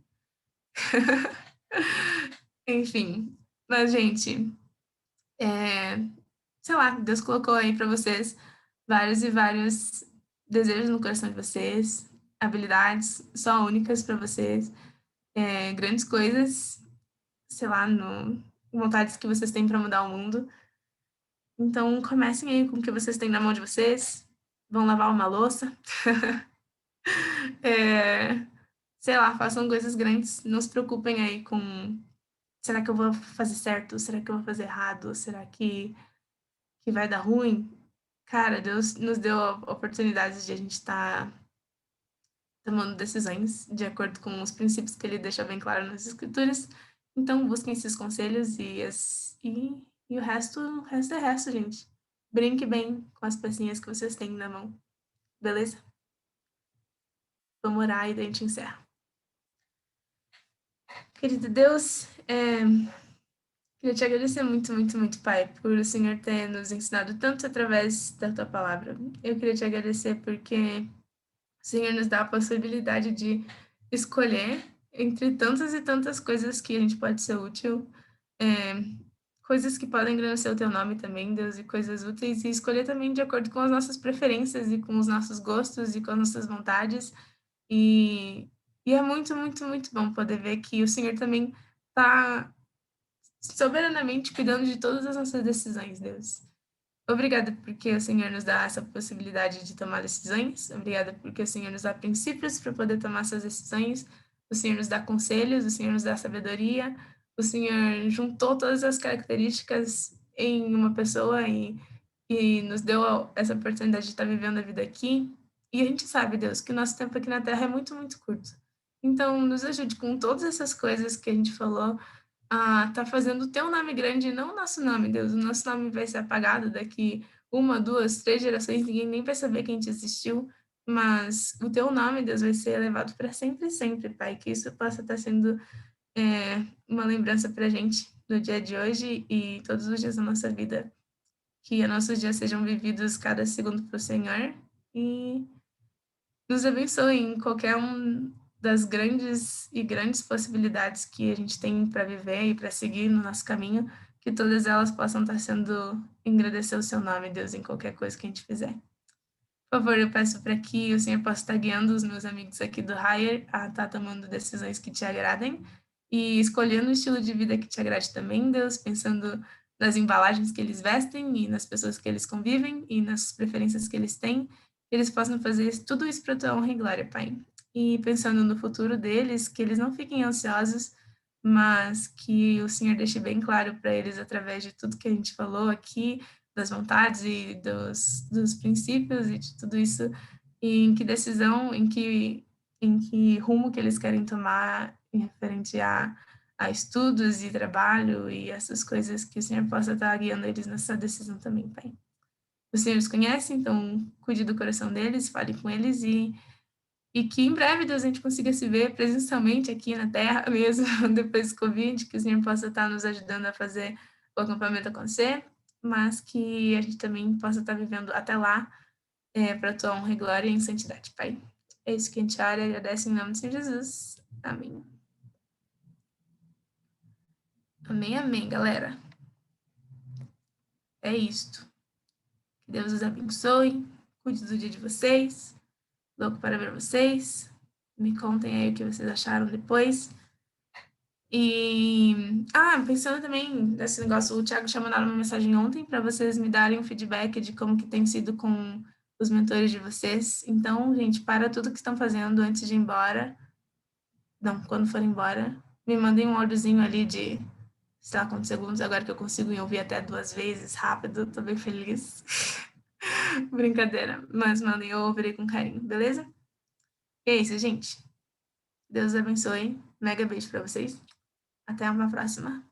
Enfim, mas, gente, sei lá, Deus colocou aí para vocês vários e vários desejos no coração de vocês, habilidades só únicas para vocês, grandes coisas, sei lá, vontades que vocês têm para mudar o mundo. Então, comecem aí com o que vocês têm na mão de vocês. Vão lavar uma louça. Sei lá, façam coisas grandes. Não se preocupem aí com... Será que eu vou fazer certo? Será que eu vou fazer errado? Será que vai dar ruim? Cara, Deus nos deu oportunidades de a gente estar tomando decisões de acordo com os princípios que ele deixa bem claro nas escrituras. Então, busquem esses conselhos e o resto é resto, gente. Brinque bem com as pecinhas que vocês têm na mão. Beleza? Vamos orar e daí a gente encerra. Querido Deus, queria te agradecer muito, muito, muito, Pai, por o Senhor ter nos ensinado tanto através da Tua Palavra. Eu queria te agradecer porque o Senhor nos dá a possibilidade de escolher entre tantas e tantas coisas que a gente pode ser útil, coisas que podem engrandecer o Teu nome também, Deus, e coisas úteis, e escolher também de acordo com as nossas preferências e com os nossos gostos e com as nossas vontades. E é muito, muito, muito bom poder ver que o Senhor também está soberanamente cuidando de todas as nossas decisões, Deus. Obrigada porque o Senhor nos dá essa possibilidade de tomar decisões. Obrigada porque o Senhor nos dá princípios para poder tomar essas decisões. O Senhor nos dá conselhos, o Senhor nos dá sabedoria. O Senhor juntou todas as características em uma pessoa e nos deu essa oportunidade de estar vivendo a vida aqui. E a gente sabe, Deus, que o nosso tempo aqui na Terra é muito, muito curto. Então, nos ajude com todas essas coisas que a gente falou, tá fazendo o teu nome grande e não o nosso nome, Deus. O nosso nome vai ser apagado daqui 1, 2, 3 gerações, ninguém nem vai saber que a gente existiu, mas o teu nome, Deus, vai ser elevado para sempre e sempre, Pai. Que isso possa estar sendo uma lembrança para a gente no dia de hoje e todos os dias da nossa vida. Que os nossos dias sejam vividos cada segundo para o Senhor e nos abençoe em qualquer das grandes possibilidades que a gente tem para viver e para seguir no nosso caminho, que todas elas possam estar sendo engrandecer o seu nome, Deus, em qualquer coisa que a gente fizer. Por favor, eu peço para que o Senhor possa estar guiando os meus amigos aqui do Higher a estar tomando decisões que te agradem e escolhendo um estilo de vida que te agrade também, Deus, pensando nas embalagens que eles vestem e nas pessoas que eles convivem e nas preferências que eles têm, que eles possam fazer tudo isso para a tua honra e glória, Pai. E pensando no futuro deles, que eles não fiquem ansiosos, mas que o Senhor deixe bem claro para eles através de tudo que a gente falou aqui, das vontades e dos princípios e de tudo isso, e em que decisão, em que rumo que eles querem tomar em referente a estudos e trabalho e essas coisas, que o Senhor possa estar guiando eles nessa decisão também, Pai. O Senhor os conhece, então cuide do coração deles, fale com eles e que em breve, Deus, a gente consiga se ver presencialmente aqui na Terra mesmo, depois do Covid, que o Senhor possa estar nos ajudando a fazer o acampamento acontecer, mas que a gente também possa estar vivendo até lá, para a tua honra e glória e em santidade, Pai. É isso que a gente ora e agradece em nome do Senhor Jesus. Amém. Amém, amém, galera. É isto. Que Deus os abençoe, cuide do dia de vocês. Louco para ver vocês. Me contem aí o que vocês acharam depois. E, pensando também nesse negócio, o Thiago tinha mandado uma mensagem ontem para vocês me darem um feedback de como que tem sido com os mentores de vocês. Então, gente, para tudo que estão fazendo antes de ir embora. Não, quando for embora, me mandem um áudiozinho ali de, sei lá, quantos segundos, agora que eu consigo ouvir até 2 vezes, rápido, tô bem feliz. Brincadeira, mas mandem, eu ouvirei com carinho, beleza? E é isso, gente. Deus abençoe. Mega beijo para vocês. Até uma próxima.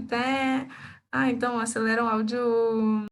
Até. Então acelera o áudio.